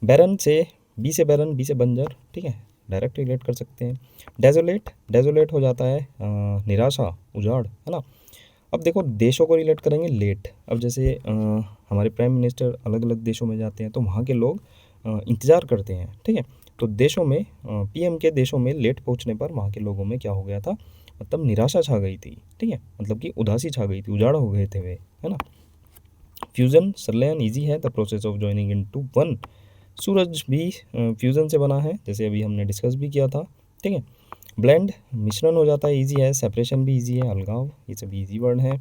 बैरन से, बी से बंजर, ठीक है, डायरेक्ट रिलेट कर सकते हैं। डेजोलेट, डेजोलेट हो जाता है निराशा, उजाड़, है ना। अब देखो देशों को रिलेट करेंगे लेट। अब जैसे हमारे प्राइम मिनिस्टर अलग अलग देशों में जाते हैं, तो वहाँ के लोग इंतज़ार करते हैं, ठीक है। तो देशों में पीएम के देशों में लेट पहुँचने पर वहाँ के लोगों में क्या हो गया था, मतलब निराशा छा गई थी, ठीक है, मतलब कि उदासी छा गई थी, उजाड़ हो गए थे वे, है ना। फ्यूज़न, सरलेन, ईजी है, the process of joining into one. सूरज भी फ्यूज़न से बना है, जैसे अभी हमने डिस्कस भी किया था, ठीक है। ब्लेंड, मिश्रण हो जाता है, ईजी है। सेपरेशन भी ईजी है। अलगाव, ये सभी ईजी वर्ड हैं।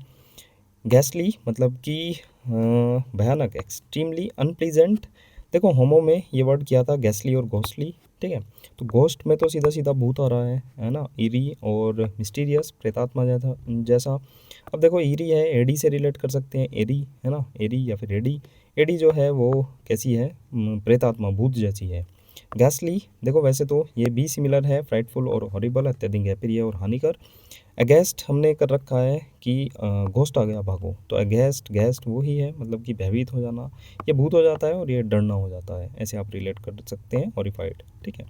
गैसली मतलब कि भयानक, एक्सट्रीमली अनप्लीजेंट। देखो होमो में ये वर्ड किया था गैसली और घोस्टली, ठीक है। तो घोस्ट में तो सीधा सीधा भूत आ रहा है ना। ईरी और मिस्टीरियस, प्रेतात्मा जैसा जैसा। अब देखो ईरी है, एडी से रिलेट कर सकते हैं, एरी, है ना, एरी या फिर एडी। एडी जो है वो कैसी है, प्रेतात्मा, भूत जैसी है। गैसली देखो वैसे तो ये भी सिमिलर है, फ्राइटफुल और हॉरिबल, अत्यधिक अप्रिय और हानिकर। अगेंस्ट हमने कर रखा है कि घोस्ट आ गया भागो, तो अगेंस्ट, गेस्ट वो ही है, मतलब कि भयभीत हो जाना, ये भूत हो जाता है और ये डरना हो जाता है, ऐसे आप रिलेट कर सकते हैं, हॉरिफाइड, ठीक है।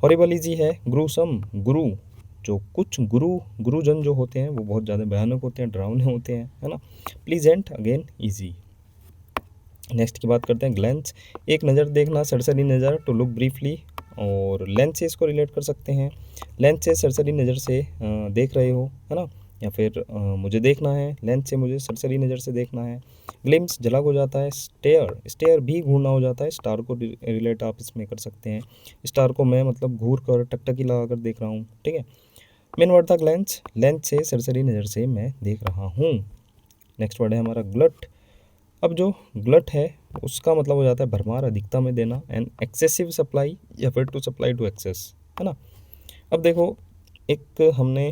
हॉरिबल इजी है। ग्रूसम, गुरु, जो कुछ गुरुजन जो होते हैं वो बहुत ज़्यादा भयानक होते हैं, डरावने होते हैं, है ना। Pleasant again easy. नेक्स्ट की बात करते हैं, ग्लैंस, एक नज़र देखना, सरसरी नज़र, टू लुक ब्रीफली, और लेंस से इसको रिलेट कर सकते हैं। लेंस से सरसरी नज़र से देख रहे हो, है ना, या फिर मुझे देखना है, लेंस से मुझे सरसरी नज़र से देखना है। ग्लिम्स, झलक हो जाता है। स्टेयर, स्टेयर भी घूरना हो जाता है, स्टार को रिलेट आप इसमें कर सकते हैं। स्टार को मैं मतलब घूर कर, टकटकी लगा कर देख रहा हूँ, ठीक है। मेन वर्ड था ग्लैंस, लेंस से सरसरी नज़र से मैं देख रहा हूँ। नेक्स्ट वर्ड है हमारा ग्लट। अब जो ग्लट है उसका मतलब हो जाता है भरमार, अधिकता में देना, एंड एक्सेसिव सप्लाई या फिर टू सप्लाई टू एक्सेस, है ना। अब देखो एक हमने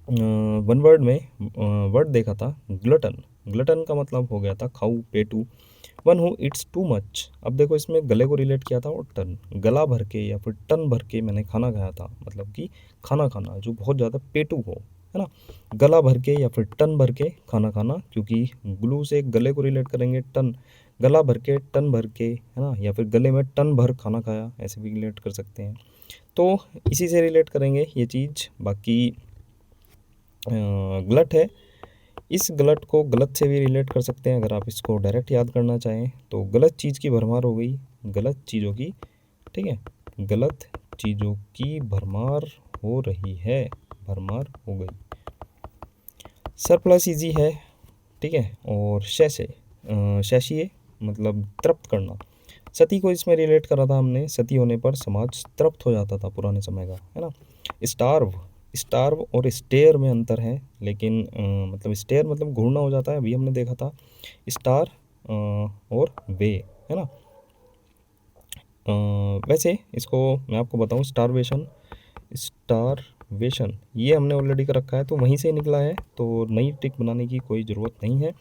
वन वर्ड में वर्ड देखा था ग्लटन। ग्लटन का मतलब हो गया था खाऊ, पेटू, one who eats too much. अब देखो इसमें गले को रिलेट किया था और टन, गला भर के या फिर टन भर के मैंने खाना खाया था, मतलब कि खाना खाना जो बहुत ज़्यादा पेटू हो, है ना। गला भर के या फिर टन भर के खाना खाना, क्योंकि ग्लू से गले को रिलेट करेंगे, टन गला भर के टन भर के, है ना, या फिर गले में टन भर खाना खाया, ऐसे भी रिलेट कर सकते हैं। तो इसी से रिलेट करेंगे ये चीज़। बाकी गलत है, इस गलत को गलत से भी रिलेट कर सकते हैं, अगर आप इसको डायरेक्ट याद करना चाहें तो गलत चीज़ की भरमार हो गई, गलत चीज़ों की, ठीक है, गलत चीज़ों की भरमार हो रही है, भरमार हो गई। सरप्लस इजी है, ठीक है, और शैशिए मतलब तृप्त करना। सती को इसमें रिलेट करा था हमने, सती होने पर समाज तृप्त हो जाता था पुराने समय का, है ना। स्टार्व, स्टार्व और स्टेयर में अंतर है, लेकिन मतलब स्टेयर मतलब घूरना हो जाता है, अभी हमने देखा था स्टार और वे, है ना। वैसे इसको मैं आपको बताऊं, स्टारवेशन, स्टारवेशन ये हमने ऑलरेडी कर रखा है, तो वहीं से निकला है, तो नई ट्रिक बनाने की कोई ज़रूरत नहीं है।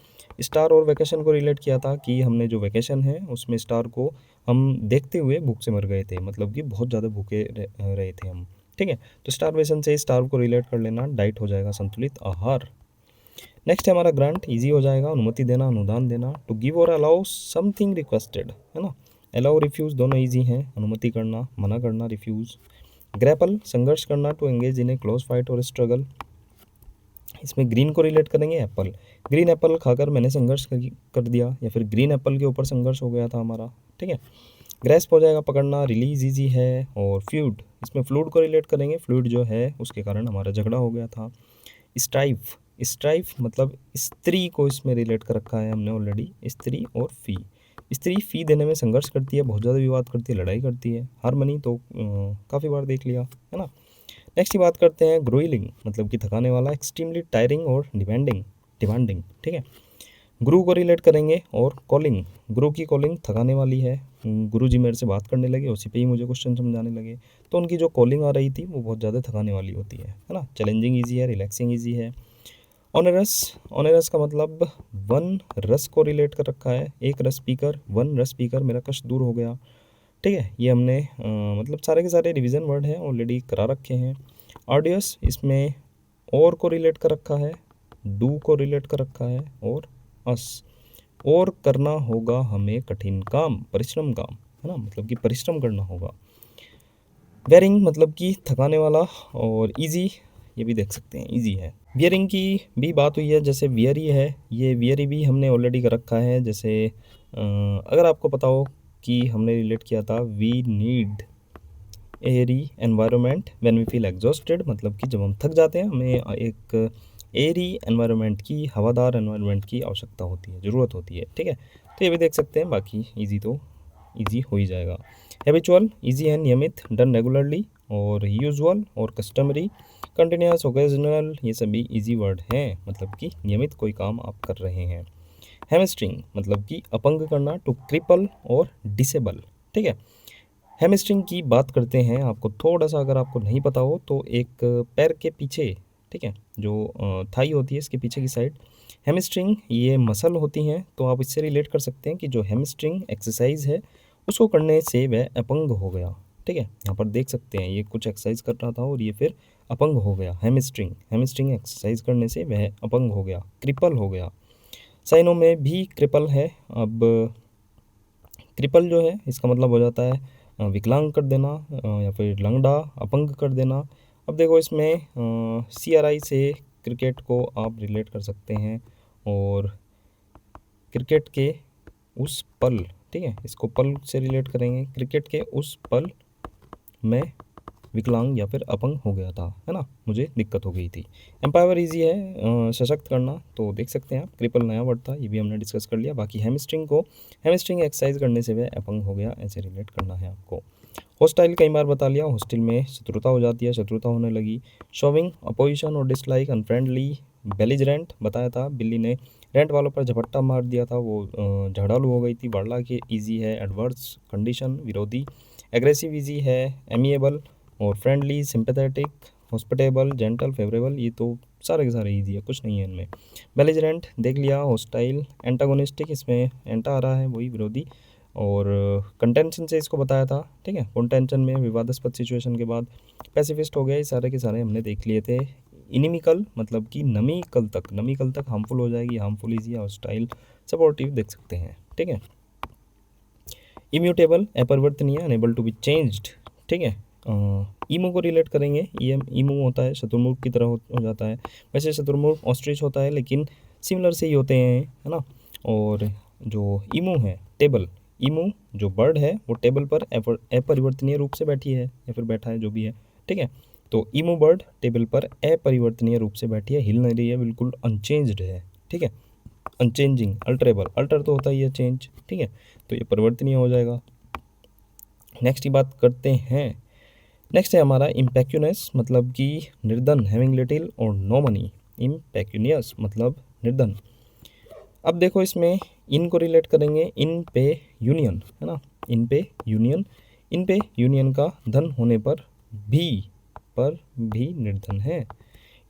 स्टार और वैकेशन को रिलेट किया था कि हमने जो वैकेशन है उसमें स्टार को हम देखते हुए भूख से मर गए थे, मतलब कि बहुत ज़्यादा भूखे रहे थे हम, ठीक है। तो स्टारवेशन से स्टार को रिलेट कर लेना, डाइट हो जाएगा संतुलित आहार। नेक्स्ट है हमारा ग्रांट, इजी हो जाएगा, अनुमति देना, अनुदान देना। टू गिव और अलाउ समथिंग रिक्वेस्टेड, है ना। अलाउ रिफ्यूज़ दोनों इजी हैं, अनुमति करना, मना करना, रिफ्यूज़। ग्रैपल संघर्ष करना, to engage in a close fight और स्ट्रगल। इसमें ग्रीन को रिलेट करेंगे, एप्पल, ग्रीन एप्पल खाकर मैंने संघर्ष कर दिया, या फिर ग्रीन एप्पल के ऊपर संघर्ष हो गया था हमारा, ठीक है। ग्रेस्प हो जाएगा पकड़ना, रिलीज इजी है। और फ्लूड, इसमें फ्लूड को रिलेट करेंगे, फ्लूड जो है उसके कारण हमारा झगड़ा हो गया था। स्ट्राइफ, स्ट्राइफ मतलब स्त्री को इसमें रिलेट कर रखा है हमने ऑलरेडी, स्त्री और फी। स्त्री फी देने में संघर्ष करती है, बहुत ज़्यादा विवाद करती है, लड़ाई करती है। हारमनी तो काफ़ी बार देख लिया, है ना। नेक्स्ट की बात करते हैं, ग्रोइलिंग मतलब कि थकाने वाला, एक्सट्रीमली टायरिंग और डिमांडिंग, डिमांडिंग, ठीक है। गुरु को रिलेट करेंगे, और कॉलिंग, गुरु की कॉलिंग थकाने वाली है, गुरु जी मेरे से बात करने लगे, उसी पे ही मुझे क्वेश्चन समझाने लगे, तो उनकी जो कॉलिंग आ रही थी वो बहुत ज़्यादा थकाने वाली होती है ना। चैलेंजिंग ईजी है, रिलैक्सिंग ईजी है। ऑनरस, ऑनरस का मतलब वन रस को रिलेट कर रखा है, एक रस पीकर, वन रस पीकर मेरा कष्ट दूर हो गया, ठीक है। ये हमने मतलब सारे के सारे रिवीजन वर्ड हैं, ऑलरेडी करा रखे हैं। आर्डियस, इसमें और को रिलेट कर रखा है, डू को रिलेट कर रखा है, और अस, और करना होगा हमें कठिन काम, परिश्रम काम, है ना, मतलब कि परिश्रम करना होगा। वेयरिंग मतलब कि थकाने वाला, और इजी ये भी देख सकते हैं, इजी है। वियरिंग की भी बात हुई है, जैसे वियरी है, ये वियरी भी हमने ऑलरेडी कर रखा है। जैसे अगर आपको पता हो कि हमने रिलेट किया था, we need airy environment when we feel exhausted, मतलब कि जब हम थक जाते हैं हमें एक एरी एनवायरनमेंट की, हवादार एनवायरनमेंट की आवश्यकता होती है, ज़रूरत होती है, ठीक है। तो ये भी देख सकते हैं, बाकी इजी तो इजी हो ही जाएगा। हैबिचुअल इजी है, नियमित, डन रेगुलरली, और यूजुअल और कस्टमरी, कंटिन्यूस, ओकेजनल, ये सभी इजी वर्ड हैं, मतलब कि नियमित कोई काम आप कर रहे हैं। हैमस्ट्रिंग मतलब कि अपंग करना, टू क्रिपल और डिसेबल, ठीक है। हैमस्ट्रिंग की बात करते हैं, आपको थोड़ा सा अगर आपको नहीं पता हो तो एक पैर के पीछे, ठीक है, जो थाई होती है इसके पीछे की साइड, हैमस्ट्रिंग ये मसल होती हैं, तो आप इससे रिलेट कर सकते हैं कि जो हैमस्ट्रिंग एक्सरसाइज है उसको करने से वह अपंग हो गया, ठीक है। यहाँ पर देख सकते हैं ये कुछ एक्सरसाइज कर रहा था और ये फिर अपंग हो गया, हैमस्ट्रिंग, हैमस्ट्रिंग एक्सरसाइज करने से वह अपंग हो गया, क्रिपल हो गया। साइनों में भी क्रिपल है। अब क्रिपल जो है इसका मतलब हो जाता है विकलांग कर देना, या फिर लंगड़ा, अपंग कर देना। अब देखो इसमें CRI से क्रिकेट को आप रिलेट कर सकते हैं, और क्रिकेट के उस पल, ठीक है, इसको पल से रिलेट करेंगे, क्रिकेट के उस पल में विकलांग या फिर अपंग हो गया था, है ना, मुझे दिक्कत हो गई थी। एम्पावर इजी है, सशक्त करना, तो देख सकते हैं आप, क्रिपल नया वर्ड था, ये भी हमने डिस्कस कर लिया। बाकी हैमस्ट्रिंग को, हैमस्ट्रिंग एक्सरसाइज करने से वह अपंग हो गया, ऐसे रिलेट करना है आपको। हॉस्टाइल कई बार बता लिया, हॉस्टिल में शत्रुता हो जाती है, शत्रुता होने लगी। शोविंग अपोजिशन और डिसलाइक, अनफ्रेंडली, बेलिजरेंट बताया था, बिल्ली ने रेंट वालों पर झपट्टा मार दिया था, वो झगड़ालू हो गई थी। वर्ला के इजी है, एडवर्स कंडीशन, विरोधी। एग्रेसिव इजी है, एमिएबल और friendly, sympathetic hospitable, gentle, favourable, ये तो सारे के सारे ईजी है, कुछ नहीं है इनमें। बेलिजरेंट देख लिया, हॉस्टाइल, एंटागोनिस्टिक, इसमें एंटा आ रहा है, वही विरोधी। और कंटेंशन से इसको बताया था, ठीक है, कंटेंशन में विवादास्पद सिचुएशन के बाद। पैसिफिस्ट हो गया, ये सारे के सारे हमने देख लिए थे। इनिमिकल मतलब कि नमी कल तक हार्मफुल हो जाएगी, हार्मफुल ईजी, हॉस्टाइल, सपोर्टिव देख सकते हैं, ठीक है। इम्यूटेबल अपरिवर्तनीय, अनेबल टू बी चेंज्ड, ठीक है। ईमू को रिलेट करेंगे, ईमू होता है शत्रुमुर्ग की तरह हो जाता है। वैसे शत्रुमुर्ग ऑस्ट्रिच होता है, लेकिन सिमिलर से ही होते हैं, है ना। और जो ईमू है टेबल, ईमू जो बर्ड है वो टेबल पर अपरिवर्तनीय रूप से बैठी है या फिर बैठा है, जो भी है, ठीक है। तो ईमू बर्ड टेबल पर अपरिवर्तनीय रूप से बैठी है, हिल नहीं रही है, बिल्कुल अनचेंज्ड है, ठीक है। अनचेंजिंग, अल्टरेबल, अल्टर तो होता ही है चेंज, ठीक है, तो ये परिवर्तनीय हो जाएगा। नेक्स्ट की बात करते हैं। नेक्स्ट है हमारा इम्पेक्यूनस, मतलब कि निर्धन, हैविंग लिटिल और नो मनी। इम्पेक्यूनियस मतलब निर्धन। अब देखो इसमें इन को रिलेट करेंगे, इन पे यूनियन, है ना, इन पे यूनियन, इन पे यूनियन का धन होने पर भी निर्धन है।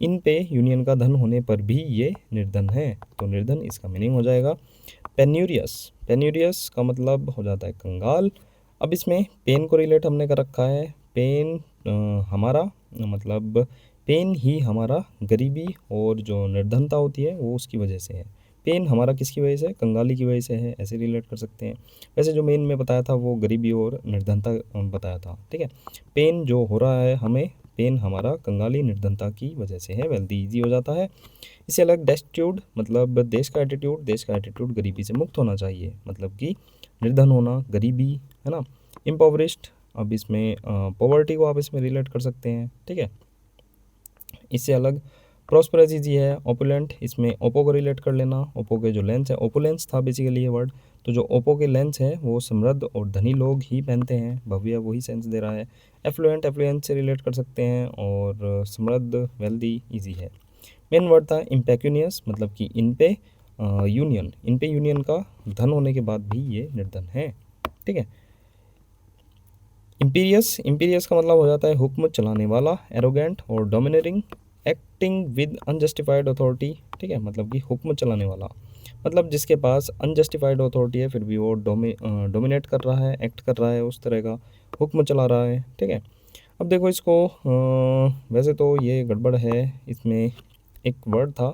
इन पे यूनियन का धन होने पर भी ये निर्धन है, तो निर्धन इसका मीनिंग हो जाएगा। पेन्यूरियस, पेन्यूरियस का मतलब हो जाता है कंगाल। अब इसमें पेन को रिलेट हमने कर रखा है, पेन हमारा मतलब पेन ही हमारा गरीबी और जो निर्धनता होती है वो उसकी वजह से है। पेन हमारा किसकी वजह से, कंगाली की वजह से है, ऐसे रिलेट कर सकते हैं। वैसे जो मेन में बताया था वो गरीबी और निर्धनता बताया था, ठीक है। पेन जो हो रहा है हमें, पेन हमारा कंगाली निर्धनता की वजह से है, वेल्दी ईजी हो जाता है। इससे अलग डेस्टिट्यूड मतलब देश का एटीट्यूड, देश का एटीट्यूड गरीबी से मुक्त होना चाहिए, मतलब कि निर्धन होना, गरीबी, है ना। इम्पोवरिश्ड, अब इसमें पॉवर्टी को आप इसमें रिलेट कर सकते हैं, ठीक है। इससे अलग प्रॉस्परस ईजी है। ओपुलेंट, इसमें ओप्पो को रिलेट कर लेना, ओप्पो के जो लेंस है, ओपुलेंस था बेसिकली ये वर्ड, तो जो ओप्पो के लेंस है वो समृद्ध और धनी लोग ही पहनते हैं, भव्य वही सेंस दे रहा है। एफ्लुएंट, एफ्लुएंस से रिलेट कर सकते हैं, और समृद्ध, वेल्दी ईजी है। मेन वर्ड था इम्पेक्यूनियस, मतलब कि इन पे यूनियन, इन पे यूनियन का धन होने के बाद भी ये निर्धन है, ठीक है। इम्पीरियस, इम्पीरियस का मतलब हो जाता है हुक्म चलाने वाला, एरोगेंट और dominating, acting with unjustified authority, ठीक है, मतलब कि हुक्म चलाने वाला, मतलब जिसके पास अनजस्टिफाइड अथॉरिटी है फिर भी वो डोमिनेट कर रहा है, एक्ट कर रहा है, उस तरह का हुक्म चला रहा है, ठीक है। अब देखो इसको वैसे तो ये गड़बड़ है, इसमें एक वर्ड था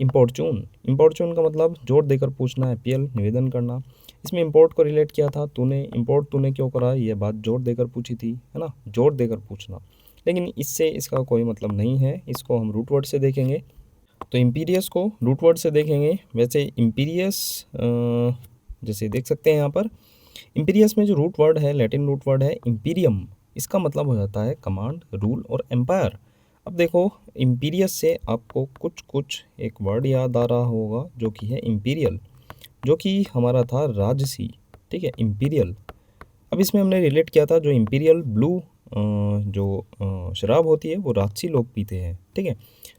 इम्पोर्चून, इम्पोर्चून का मतलब जोर देकर पूछना, अपील, निवेदन करना। इसमें इम्पोर्ट को रिलेट किया था, तूने क्यों करा, ये बात जोर देकर पूछी थी, है ना, जोर देकर पूछना, लेकिन इससे इसका कोई मतलब नहीं है, इसको हम रूट वर्ड से देखेंगे। तो इम्पीरियस को रूट वर्ड से देखेंगे। वैसे इम्पीरियस जैसे देख सकते हैं यहाँ पर, इम्पीरियस में जो रूट वर्ड है, लैटिन रूट वर्ड है इम्पीरियम, इसका मतलब हो जाता है कमांड, रूल और एम्पायर। अब देखो इम्पीरियस से आपको कुछ कुछ एक वर्ड याद आ रहा होगा जो कि है इम्पीरियल, जो कि हमारा था राजसी, ठीक है, इम्पीरियल। अब इसमें हमने रिलेट किया था जो इम्पीरियल ब्लू जो शराब होती है वो राजसी लोग पीते हैं, ठीक है।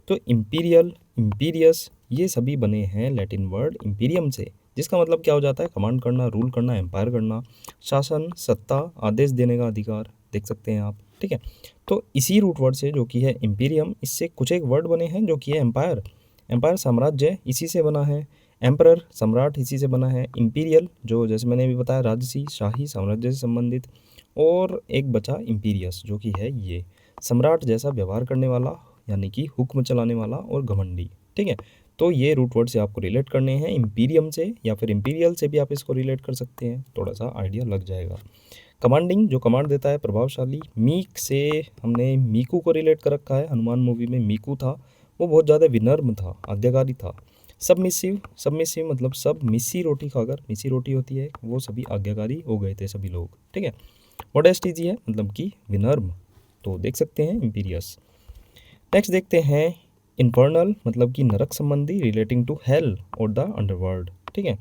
तो इम्पीरियल, इम्पीरियस, ये सभी बने हैं लैटिन वर्ड इम्पीरियम से, जिसका मतलब क्या हो जाता है, कमांड करना, रूल करना, एम्पायर करना, शासन, सत्ता, आदेश देने का अधिकार, देख सकते हैं आप, ठीक है। तो इसी रूट वर्ड से जो कि है इम्पीरियम, इससे कुछ एक वर्ड बने हैं जो कि है एम्पायर, एम्पायर साम्राज्य इसी से बना है, एम्परर सम्राट इसी से बना है, इम्पीरियल जो जैसे मैंने अभी बताया राजसी, शाही, साम्राज्य से संबंधित, और एक बचा इम्पीरियस जो कि है ये सम्राट जैसा व्यवहार करने वाला, यानी कि हुक्म चलाने वाला और घमंडी, ठीक है। तो ये रूट वर्ड से आपको रिलेट करने हैं, इम्पीरियम से या फिर इम्पीरियल से भी आप इसको रिलेट कर सकते हैं, थोड़ा सा आइडिया लग जाएगा। कमांडिंग, जो कमांड देता है, प्रभावशाली। मीक से हमने मीकू को रिलेट कर रखा है, हनुमान मूवी में मीकू था, वो बहुत ज़्यादा विनम्र था, आज्ञाकारी था। सबमिसिव, सबमिसिव मतलब सब मिस्सी रोटी खाकर, मिस्सी रोटी होती है, वो सभी आज्ञाकारी हो गए थे सभी लोग, ठीक है। मॉडेस्ट ईजी है, मतलब कि विनम्र, तो देख सकते हैं इम्पीरियस। नेक्स्ट देखते हैं इन्फर्नल, मतलब कि नरक संबंधी, रिलेटिंग टू हेल और द अंडरवर्ल्ड, ठीक है।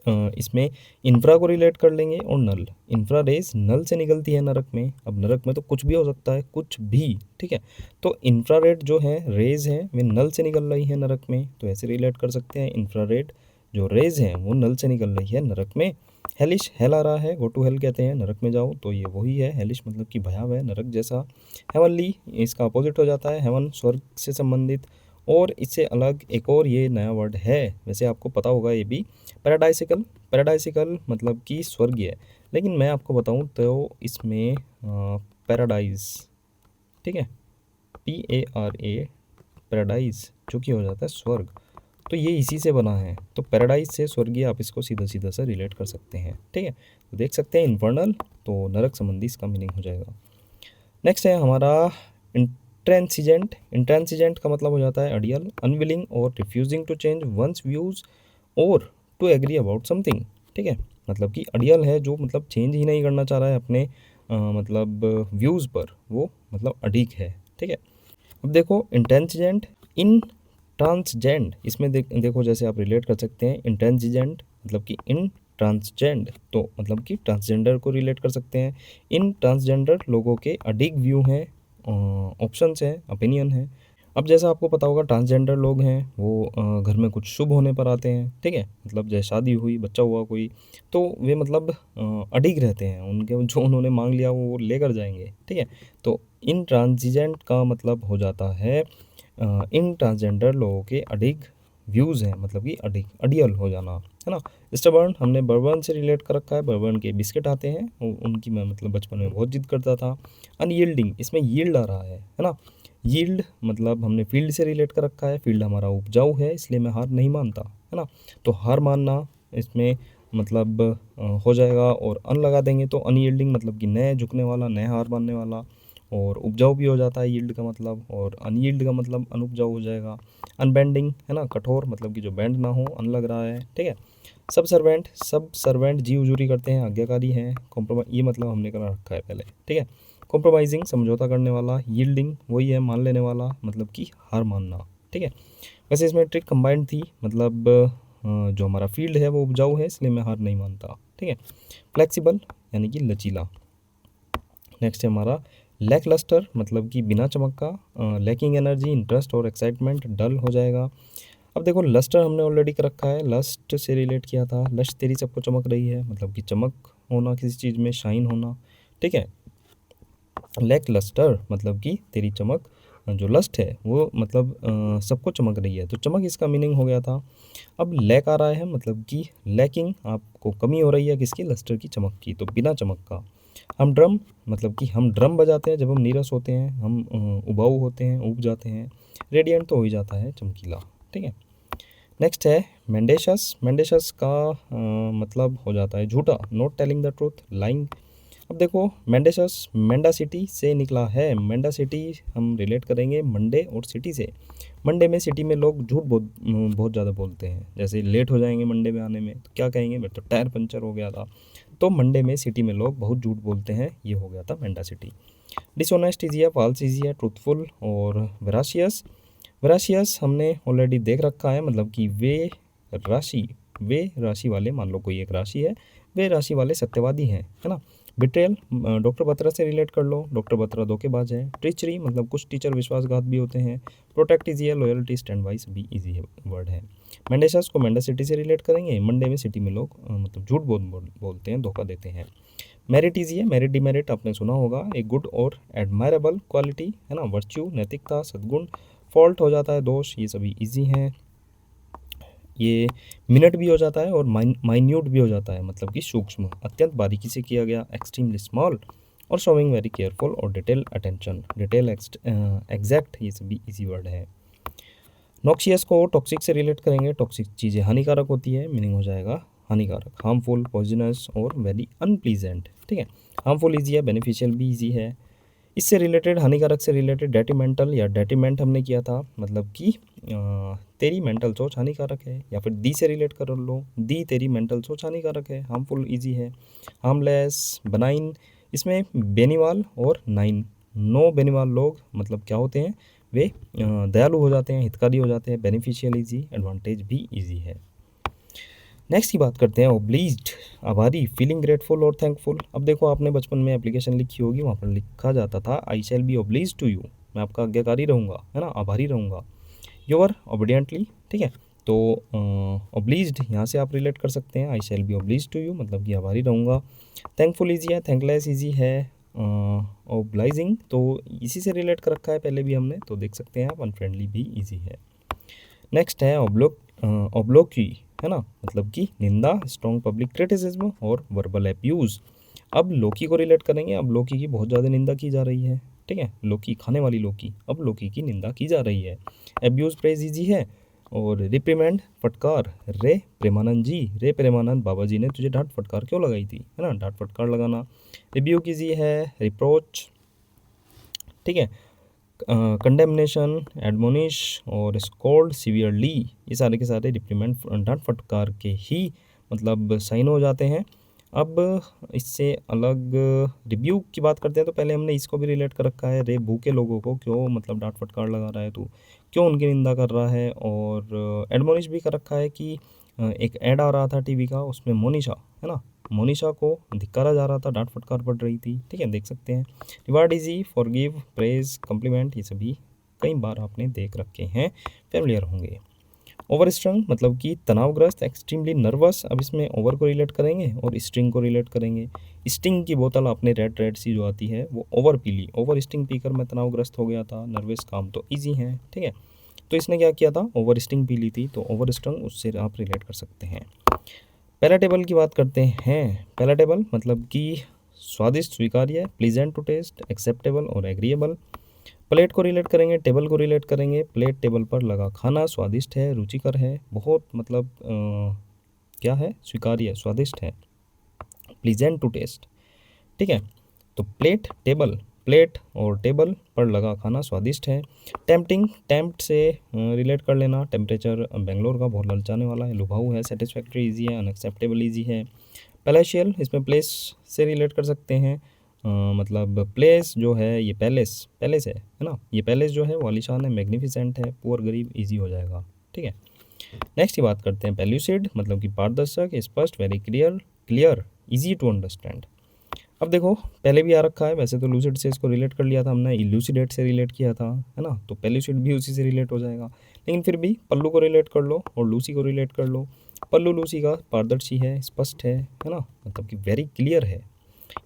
इसमें इंफ्रा को रिलेट कर लेंगे और नल, इंफ्रा रेज नल से निकलती है नरक में। अब नरक में तो कुछ भी हो सकता है, कुछ भी, ठीक है। तो इंफ्रारेड जो है रेज है वे नल से निकल रही है नरक में, तो ऐसे रिलेट कर सकते हैं, इंफ्रारेड जो रेज हैं वो नल से निकल रही है नरक में। हेलिश, हेल आ रहा है, गो टू हेल कहते हैं, नरक में जाओ, तो ये वही है। हेलिश मतलब कि भयावह, नरक जैसा। हेवनली इसका अपोजिट हो जाता है, हेवन स्वर्ग से संबंधित। और इससे अलग एक और ये नया वर्ड है, वैसे आपको पता होगा ये भी, पैराडाइसिकल। पैराडाइसिकल मतलब कि स्वर्गीय, लेकिन मैं आपको बताऊं तो इसमें पैराडाइज, ठीक है, PARA, पैराडाइज, जो कि हो जाता है स्वर्ग, तो ये इसी से बना है। तो पैराडाइज से स्वर्गीय आप इसको सीधा सीधा सा रिलेट कर सकते हैं, ठीक है। तो देख सकते हैं इन्फर्नल, तो नरक संबंधी इसका मीनिंग हो जाएगा। नेक्स्ट है हमारा इंट्रांसिजेंट। इंट्रांसिजेंट का मतलब हो जाता है अडियल, अनविलिंग और refusing to change one's views और टू एग्री अबाउट समथिंग, ठीक है। मतलब कि अडियल है जो मतलब चेंज ही नहीं करना चाह रहा है अपने मतलब व्यूज़ पर, वो मतलब अडिग है, ठीक है। अब देखो इंटेंसिजेंट, इन ट्रांसजेंड, इसमें देखो जैसे आप रिलेट कर सकते हैं, इंटेंसिजेंट मतलब कि इन ट्रांसजेंड, तो मतलब कि ट्रांसजेंडर को रिलेट कर सकते हैं। इन ट्रांसजेंडर लोगों के अडिग व्यू हैं, ऑप्शंस हैं, ओपिनियन है। अब जैसा आपको पता होगा ट्रांसजेंडर लोग हैं वो घर में कुछ शुभ होने पर आते हैं, ठीक है, मतलब जैसे शादी हुई, बच्चा हुआ कोई, तो वे मतलब अडिग रहते हैं, उनके जो उन्होंने मांग लिया वो लेकर जाएंगे, ठीक है। तो इन ट्रांसजेंड का मतलब हो जाता है इन ट्रांसजेंडर लोगों के अडिग व्यूज़ हैं, मतलब कि अडियल हो जाना, है ना। स्टबर्न हमने बर्बन से रिलेट कर रखा है, बर्बन के बिस्किट आते हैं, उनकी मैं मतलब बचपन में बहुत जिद करता था। अनयील्डिंग, इसमें यील्ड आ रहा है ना। यील्ड मतलब हमने फील्ड से रिलेट कर रखा है, फील्ड हमारा उपजाऊ है, इसलिए मैं हार नहीं मानता, है ना। तो हार मानना इसमें मतलब हो जाएगा, और अन लगा देंगे तो अनयील्डिंग मतलब कि नए झुकने वाला, नए हार मानने वाला, और उपजाऊ भी हो जाता है यील्ड का मतलब, और अनयील्ड का मतलब अनुपजाऊ हो जाएगा। अनबेंडिंग है ना, कठोर मतलब कि जो बैंड ना हो, अन लग रहा है, ठीक है। सब सर्वेंट, सब सर्वेंट जी हुजूरी करते हैं, आज्ञाकारी हैं। कॉम्प्रोमाइज, ये मतलब हमने कर रखा है पहले, ठीक है। कॉम्प्रोमाइजिंग समझौता करने वाला, यील्डिंग वही है मान लेने वाला, मतलब कि हार मानना, ठीक है। वैसे इसमें ट्रिक कंबाइंड थी, मतलब जो हमारा फील्ड है वो उपजाऊ है, इसलिए मैं हार नहीं मानता, ठीक है। फ्लेक्सिबल यानी कि लचीला। नेक्स्ट है हमारा लैक लस्टर, मतलब कि बिना चमक का। लैकिंग एनर्जी, इंटरेस्ट और एक्साइटमेंट, डल हो जाएगा। अब देखो लस्टर हमने ऑलरेडी कर रखा है, लस्ट से रिलेट किया था, लस्ट तेरी सबको चमक रही है, मतलब कि चमक होना किसी चीज़ में, शाइन होना, ठीक है। लैक लस्टर मतलब कि तेरी चमक, जो लस्ट है वो मतलब सबको चमक रही है, तो चमक इसका मीनिंग हो गया था। अब लैक आ रहा है, मतलब कि लैकिंग, आपको कमी हो रही है किसकी, लस्टर की, चमक की, तो बिना चमक का। हम ड्रम मतलब कि हम ड्रम बजाते हैं जब हम नीरस होते हैं, हम उबाऊ होते हैं, ऊब जाते हैं। रेडिएंट तो हो ही जाता है चमकीला, ठीक है। नेक्स्ट है मेंडेशस। मेंडेशस का मतलब हो जाता है झूठा, not telling the truth, lying. अब देखो मेंडेशस मेंडा सिटी से निकला है, मेंडा सिटी हम रिलेट करेंगे मंडे और सिटी से। मंडे में सिटी में लोग झूठ बहुत ज़्यादा बोलते हैं, जैसे लेट हो जाएंगे मंडे में आने में तो क्या कहेंगे, मेरा तो टायर पंचर हो गया था। तो मंडे में सिटी में लोग बहुत झूठ बोलते हैं, ये हो गया था मेंडा सिटी। डिसऑनेस्ट इजी है, फॉल्स इजी है, ट्रूथफुल और वेराशियस। वेराशियस हमने ऑलरेडी देख रखा है, मतलब कि राशि वे राशि वाले, मान लो कोई एक राशि है, वे राशि वाले सत्यवादी हैं, है ना। बिट्रेयल, डॉक्टर बत्रा से रिलेट कर लो, डॉक्टर बत्रा धोखेबाज है। ट्रिचरी मतलब कुछ टीचर विश्वासघात भी होते हैं। प्रोटेक्ट इजी है, लॉयल्टी स्टैंड बाई सभी इजी है वर्ड है। मेंडेशस को मेंडा सिटी से रिलेट करेंगे, मंडे में सिटी में लोग मतलब झूठ बोलते हैं, धोखा देते हैं। मेरिट इजी है, मेरिट डिमेरिट आपने सुना होगा, एक गुड और एडमायरेबल क्वालिटी, है ना, वर्च्यू, नैतिकता, सद्गुण। फॉल्ट हो जाता है दोष, ये सभी इजी हैं। ये मिनट भी हो जाता है और माइन्यूट भी हो जाता है, मतलब कि सूक्ष्म, अत्यंत बारीकी से किया गया, एक्सट्रीमली स्मॉल, और शोइंग वेरी केयरफुल और डिटेल अटेंशन, डिटेल एग्जैक्ट, ये सभी इजी वर्ड है। नॉक्सियस को टॉक्सिक से रिलेट करेंगे, टॉक्सिक चीज़ें हानिकारक होती है, मीनिंग हो जाएगा हानिकारक। हार्मफुल, पॉइजनस और वेरी अनप्लीजेंट, ठीक है। हार्मफुल ईजी है, बेनिफिशियल भी ईजी है। इससे रिलेटेड, हानिकारक से रिलेटेड डेट्रीमेंटल या डेट्रीमेंट हमने किया था, मतलब कि तेरी मेंटल सोच हानिकारक है, या फिर दी से रिलेट कर लो, दी तेरी मेंटल सोच हानिकारक है, हार्मफुल इजी है। हार्मलेस, बनाइन, इसमें बेनीवाल और नाइन, नो बेनीवाल लोग मतलब क्या होते हैं, वे दयालु हो जाते हैं, हितकारी हो जाते हैं। बेनिफिशियल इजी, एडवांटेज भी इजी है। नेक्स्ट की बात करते हैं ओब्लीज्ड, आभारी, फीलिंग ग्रेटफुल और थैंकफुल। अब देखो आपने बचपन में एप्लीकेशन लिखी होगी, वहाँ पर लिखा जाता था आई शैल बी ओब्लीज टू यू, मैं आपका आज्ञाकारी रहूँगा, है ना, आभारी रहूँगा। योर ओबीडियंटली, ठीक है। तो ऑब्लीज्ड यहाँ से आप रिलेट कर सकते हैं, आई शैल बी ऑब्लीज टू यू मतलब कि आभारी रहूँगा। थैंकफुल ईजी है, थैंकलेस ईजी है। ऑब्लाइजिंग तो इसी से रिलेट कर रखा है पहले भी हमने, तो देख सकते हैं आप। अनफ्रेंडली भी ईजी है। नेक्स्ट है ऑब्लोक्वी, है ना, मतलब कि निंदा, स्ट्रॉन्ग पब्लिक क्रिटिसिज्म और वर्बल एब्यूज़। अब लोकी को रिलेट करेंगे। अब लोकी की बहुत ज़्यादा निंदा की जा रही है, ठीक है, लोकी खाने वाली लोकी, अब लोकी की निंदा की जा रही है। एब्यूज़ प्रेज ईजी है। और रिप्रीमेंड फटकार, रे प्रेमानंद जी, रे प्रेमानंद बाबा जी ने तुझे डांट फटकार क्यों लगाई थी, है ना, डांट फटकार लगाना। रिब्यूक ईजी है। रिप्रोच, ठीक है। कंडेमनेशन, एडमोनिश और स्कोल्ड सीवियरली, ये सारे के सारे रिप्रीमेंड डांट फटकार के ही मतलब साइन हो जाते हैं। अब इससे अलग रिब्यूक की बात करते हैं, तो पहले हमने इसको भी रिलेट कर रखा है, रे भूखे लोगों को क्यों मतलब डांट फटकार लगा रहा है तू, क्यों उनकी निंदा कर रहा है। और एडमोनिश भी कर रखा है कि एक ऐड आ रहा था टीवी का, उसमें मोनिशा, है ना, मोनिशा को धिक्कारा जा रहा था, डांट फटकार पड़ रही थी, ठीक है, देख सकते हैं। Reward easy, forgive, praise, complement, ये सभी कई बार आपने देख रखे हैं, फेमिलियर होंगे। ओवर स्ट्रंग मतलब कि तनावग्रस्त, एक्सट्रीमली नर्वस। अब इसमें ओवर को रिलेट करेंगे और स्ट्रिंग को रिलेट करेंगे। स्टिंग की बोतल आपने रेड रेड सी जो आती है वो ओवर पी ली, ओवर स्टिंग पीकर मैं तनावग्रस्त हो गया था। नर्वस काम तो ईजी है, ठीक है, तो इसने क्या किया था, ओवर स्टिंग पी ली थी, तो ओवर स्ट्रंग उससे आप रिलेट कर सकते हैं। पैलेटेबल की बात करते हैं। पैलेटेबल मतलब कि स्वादिष्ट, स्वीकार्य, प्लीजेंट टू टेस्ट, एक्सेप्टेबल और एग्रीएबल। प्लेट को रिलेट करेंगे, टेबल को रिलेट करेंगे। प्लेट टेबल पर लगा खाना स्वादिष्ट है, रुचिकर है, बहुत मतलब क्या है, स्वीकार्य, स्वादिष्ट है, प्लीजेंट टू टेस्ट, ठीक है। तो प्लेट टेबल, प्लेट और टेबल पर लगा खाना स्वादिष्ट है। टेम्पटिंग, टेम्प्ट से रिलेट कर लेना, टेम्परेचर बेंगलोर का बहुत ललचाने वाला है, लुभाऊ है, सेटिस्फैक्ट्री ईजी है, अनएक्सेप्टेबल ईजी है। पैलेशियल, इसमें प्लेस से रिलेट कर सकते हैं, मतलब प्लेस जो है ये पैलेस, पैलेस है ना, ये पैलेस जो है वो आलीशान है, मैग्निफिसेंट है, पुअर गरीब ईजी हो जाएगा, ठीक है। नेक्स्ट की बात करते हैं पेल्यूसिड मतलब कि पारदर्शक, स्पष्ट, very clear, clear, easy to understand. अब देखो पहले भी आ रखा है, वैसे तो लूसिड से इसको रिलेट कर लिया था हमने, इल्यूसिडेट से रिलेट किया था, है ना, तो पेल्यूसिड भी उसी से रिलेट हो जाएगा। लेकिन फिर भी पल्लू को रिलेट कर लो और लूसी को रिलेट कर लो। पल्लू लूसी का पारदर्शी है, स्पष्ट है ना, मतलब कि वेरी क्लियर है,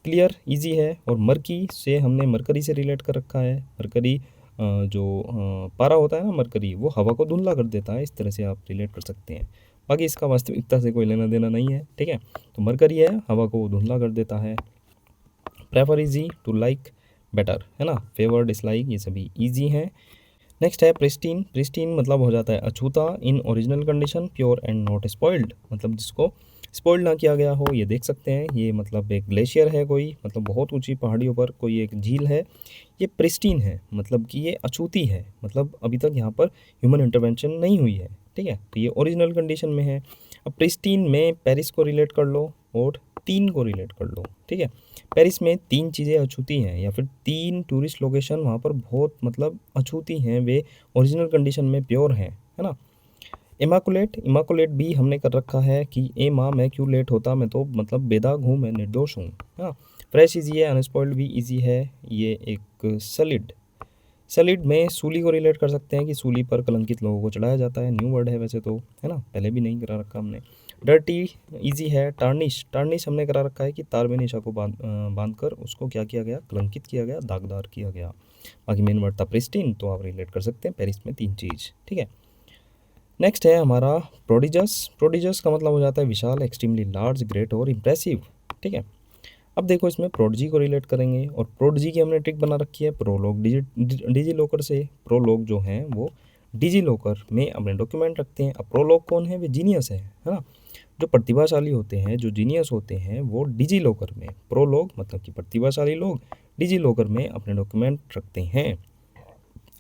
क्लियर ईजी है। और मरकी से हमने मरकरी से रिलेट कर रखा है। मरकरी जो पारा होता है ना मरकरी, वो हवा को धुंधला कर देता है, इस तरह से आप रिलेट कर सकते हैं। बाकी इसका वास्तविकता से कोई लेना देना नहीं है, ठीक है। तो मरकरी है, हवा को धुंधला कर देता है। Prefer easy, to like better, है ना, फेवर, डिसलाइक, ये सभी इजी हैं। नेक्स्ट है प्रिस्टीन। प्रिस्टीन मतलब हो जाता है अछूता, in original condition, pure and not spoiled, मतलब जिसको स्पॉइल्ड ना किया गया हो, ये देख सकते हैं। ये मतलब एक ग्लेशियर है कोई, मतलब बहुत ऊंची पहाड़ियों पर कोई एक झील है, ये प्रिस्टीन है, मतलब कि ये अछूती है, मतलब अभी तक यहाँ पर ह्यूमन इंटरवेंशन नहीं हुई है, ठीक है, तो ये ओरिजिनल कंडीशन में है। अब प्रिस्टीन में पेरिस को रिलेट कर लो और तीन को रिलेट कर लो, ठीक है। पेरिस में तीन चीज़ें अछूती हैं, या फिर तीन टूरिस्ट लोकेशन वहाँ पर बहुत मतलब अछूती हैं, वे ओरिजिनल कंडीशन में प्योर हैं, है ना। इमाकुलेट, इमाकुलेट भी हमने कर रखा है कि ए माँ मैं क्यों लेट होता, मैं तो मतलब बेदाग हूँ, मैं निर्दोष हूँ, है ना। फ्रेश ईजी है, अनस्पॉइल्ड भी ईजी है। ये एक सलिड, सलिड में सूली को रिलेट कर सकते हैं कि सूली पर कलंकित लोगों को चढ़ाया जाता है, न्यू वर्ड है वैसे तो, है ना, पहले भी नहीं करा रखा हमने। डर्टी इजी है। टार्निश, टार्निश हमने करा रखा है कि तार में निशा को बांध कर उसको क्या किया गया, कलंकित किया गया, दागदार किया गया। बाकी मेन वर्ड था प्रिस्टीन, तो आप रिलेट कर सकते हैं पेरिस में तीन चीज़, ठीक है। नेक्स्ट है हमारा प्रोडिजस। प्रोडिजस का मतलब हो जाता है विशाल, एक्सट्रीमली लार्ज, ग्रेट और इम्प्रेसिव, ठीक है। अब देखो इसमें प्रोडजी को रिलेट करेंगे, और प्रोडजी की हमने ट्रिक बना रखी है, प्रोलॉग, डिजी लॉकर से प्रोलॉग जो हैं वो डिजी लॉकर में अपने डॉक्यूमेंट रखते हैं। अब प्रोलॉग कौन है, वे जीनियस है ना, जो प्रतिभाशाली होते हैं, जो जीनियस होते हैं, वो डिजी लॉकर में, प्रोलॉग मतलब कि प्रतिभाशाली लोग डिजी लॉकर में अपने डॉक्यूमेंट रखते हैं।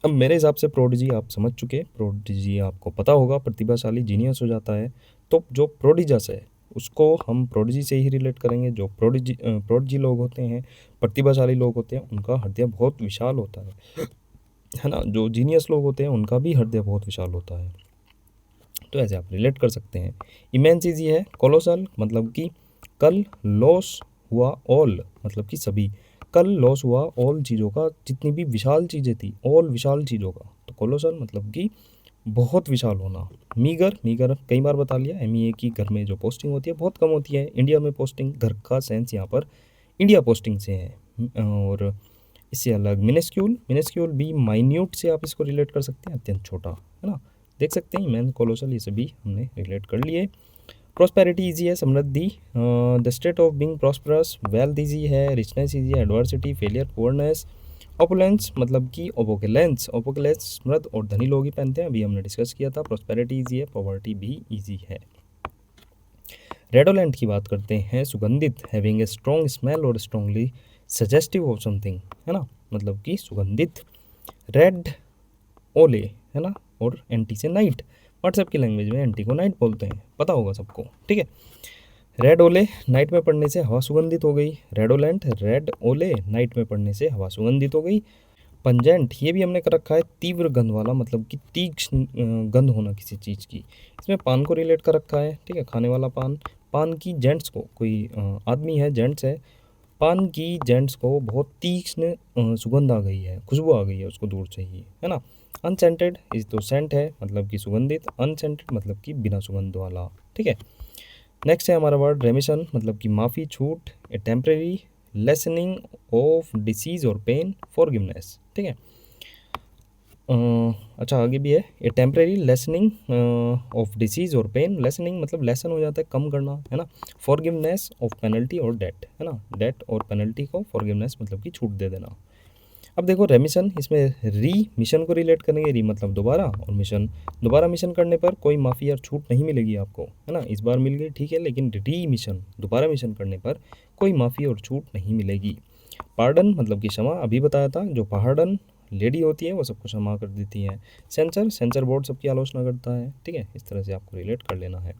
अब मेरे हिसाब से प्रोडिजी आप समझ चुके, प्रोडिजी आपको पता होगा, प्रतिभाशाली जीनियस हो जाता है, तो जो प्रोडिजस है उसको हम प्रोडिजी से ही रिलेट करेंगे। जो प्रोडिजी लोग होते हैं, प्रतिभाशाली लोग होते हैं, उनका हृदय बहुत विशाल होता है ना। जो जीनियस लोग होते हैं उनका भी हृदय बहुत विशाल होता है, तो ऐसे आप रिलेट कर सकते हैं। इमेंस ईजी है। कोलोसल मतलब कि कल लॉस हुआ, ऑल मतलब कि सभी, कल लॉस हुआ ऑल चीज़ों का, जितनी भी विशाल चीज़ें थी, ऑल विशाल चीज़ों का, तो कोलोसल मतलब कि बहुत विशाल होना। मीगर, मीगर कई बार बता लिया, MEA की घर में जो पोस्टिंग होती है बहुत कम होती है। इंडिया में पोस्टिंग, घर का सेंस यहाँ पर इंडिया पोस्टिंग से है। और इससे अलग मिनिस्क्यूल, मिनिस्क्यूल भी माइन्यूट से आप इसको रिलेट कर सकते हैं, अत्यंत छोटा, है ना। देख सकते हैं मैन, कोलोसल, ये सभी हमने रिलेट कर लिए। प्रॉस्पेरिटी ईजी है, समृद्धि, the state of being prosperous. Wealth is है, रिचनेस ईजी है, एडवर्सिटी, फेलियर, पुअरनेस। ओपुलेंस मतलब कि ओपोकेलेंस, ओपोकेलेंस समृद्ध और धनी लोग ही पहनते हैं, अभी हमने डिस्कस किया था। प्रॉस्पेरिटी ईजी है, पॉवर्टी भी ईजी है। रेडोलेंट की बात करते हैं, सुगंधित, हैविंग ए स्ट्रॉन्ग स्मेल और स्ट्रॉन्गली सजेस्टिव ऑफ समथिंग, है ना, मतलब कि सुगंधित। रेड ओले, है ना, और एंटी से नाइट, व्हाट्सएप की लैंग्वेज में एंटी को नाइट बोलते हैं, पता होगा सबको, ठीक है। रेड ओले, नाइट में पड़ने से हवा सुगंधित हो गई। रेडोलेंट, रेड ओले, नाइट में पड़ने से हवा सुगंधित हो गई। पंजेंट, ये भी हमने कर रखा है, तीव्र गंध वाला, मतलब कि तीक्ष्ण गंध होना किसी चीज़ की। इसमें पान को रिलेट कर रखा है, ठीक है, खाने वाला पान। पान की जेंट्स को, कोई आदमी है, जेंट्स है, पान की जेंट्स को बहुत तीक्ष्ण सुगंध आ गई है, खुशबू आ गई है, उसको दूर चाहिए, है ना। अनसेंटेड इज तो सेंट है, मतलब कि सुगंधित। अनसेंटेड मतलब कि बिना सुगंध वाला, ठीक है। नेक्स्ट है हमारा वर्ड रेमिशन, मतलब कि माफ़ी, छूट। ए टेम्परेरी लेसनिंग ऑफ डिसीज और पेन, फॉरगिवनेस, ठीक है। अच्छा आगे भी है, ए टेम्परेरी लेसनिंग ऑफ डिसीज और पेन। लेसनिंग मतलब लेसन हो जाता है, कम करना, है ना। फॉरगिवनेस ऑफ पेनल्टी और डेट, है ना, डेट और पेनल्टी को फॉरगिवनेस मतलब कि छूट दे देना। अब देखो रेमिशन, इसमें री मिशन को रिलेट करेंगे। री मतलब दोबारा, और मिशन, दोबारा मिशन करने पर कोई माफ़ी या छूट नहीं मिलेगी आपको, है ना। इस बार मिल गई ठीक है, लेकिन री मिशन, दोबारा मिशन करने पर कोई माफ़ी और छूट नहीं मिलेगी। पार्डन मतलब कि क्षमा, अभी बताया था, जो पहाड़न लेडी होती है वो सबको क्षमा कर देती है। सेंसर, सेंसर बोर्ड सबकी आलोचना करता है, ठीक है, इस तरह से आपको रिलेट कर लेना है।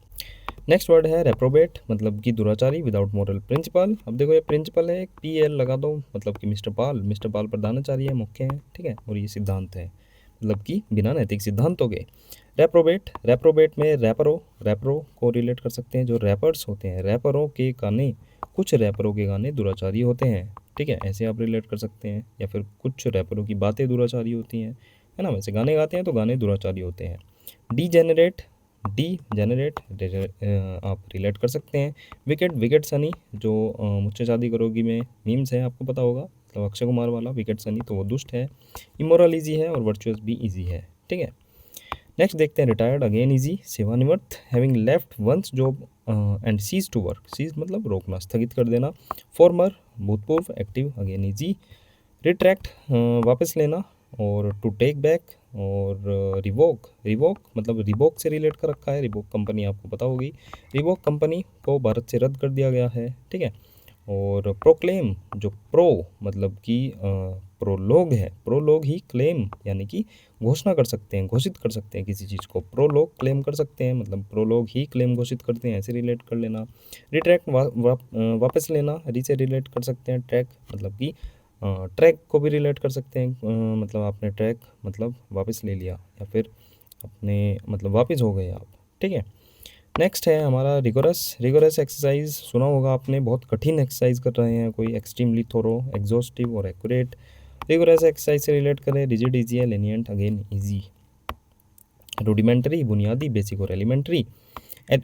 नेक्स्ट वर्ड है रेप्रोबेट, मतलब कि दुराचारी, विदाउट मॉरल प्रिंसिपल। अब देखो ये प्रिंसिपल है, PL लगा दो, मतलब कि मिस्टर पाल, मिस्टर पाल प्रधानाचार्य है, मुख्य है, ठीक है, और ये सिद्धांत है, मतलब कि बिना नैतिक सिद्धांतों के। रेप्रोबेट, रेप्रोबेट में रैपरो, रैपरो को रिलेट कर सकते हैं, जो रैपर्स होते हैं, रैपरों के गाने, कुछ रैपरों के गाने दुराचारी होते हैं, ठीक है, ऐसे आप रिलेट कर सकते हैं। या फिर कुछ रैपरों की बातें दुराचारी होती हैं, है ना, वैसे गाने गाते हैं तो गाने दुराचारी होते हैं। डी जेनरेट, डी जेनरेट आप रिलेट कर सकते हैं। विकेट, विकेट सनी, जो मुझसे शादी करोगी में मीम्स है, आपको पता होगा, मतलब अक्षय कुमार वाला विकेट सनी, तो वो दुष्ट है। इमोरल ईजी है, और वर्चुअस भी ईजी है, ठीक है। नेक्स्ट देखते हैं रिटायर्ड, अगेन ईजी, सेवानिवृत्त, having left one's job and cease to work, cease मतलब रोकना, स्थगित कर देना। फॉर्मर भूतपूर्व, एक्टिव, अगेन ईजी। रिट्रैक्ट वापस लेना, और टू टेक बैक, और रिवोक, रिवोक मतलब रिवोक से रिलेट कर रखा है, रिवोक कंपनी आपको पता होगी, रिवोक कंपनी को भारत से रद्द कर दिया गया है, ठीक है। और प्रोक्लेम, जो प्रो मतलब कि प्रोलोग है, प्रोलोग ही क्लेम यानी कि घोषणा कर सकते हैं, घोषित कर सकते हैं किसी चीज़ को, प्रोलोग क्लेम कर सकते हैं, मतलब प्रोलोग ही क्लेम घोषित करते हैं, ऐसे रिलेट कर लेना। रिट्रैक्ट वापस लेना, री से रिलेट कर सकते हैं। ट्रैक मतलब कि ट्रैक को भी रिलेट कर सकते हैं, मतलब आपने ट्रैक मतलब वापस ले लिया, या फिर अपने मतलब वापस हो गए आप, ठीक है। नेक्स्ट है हमारा रिगोरस, रिगोरस एक्सरसाइज सुना होगा आपने, बहुत कठिन एक्सरसाइज कर रहे हैं कोई, एक्सट्रीमली थोरो, एग्जॉस्टिव और एक्यूरेट। रिगोरस एक्सरसाइज से रिलेट करें, रिजिड ईजी है, लेनियंट अगेन ईजी। रूडिमेंट्री बुनियादी, बेसिक और एलिमेंट्री।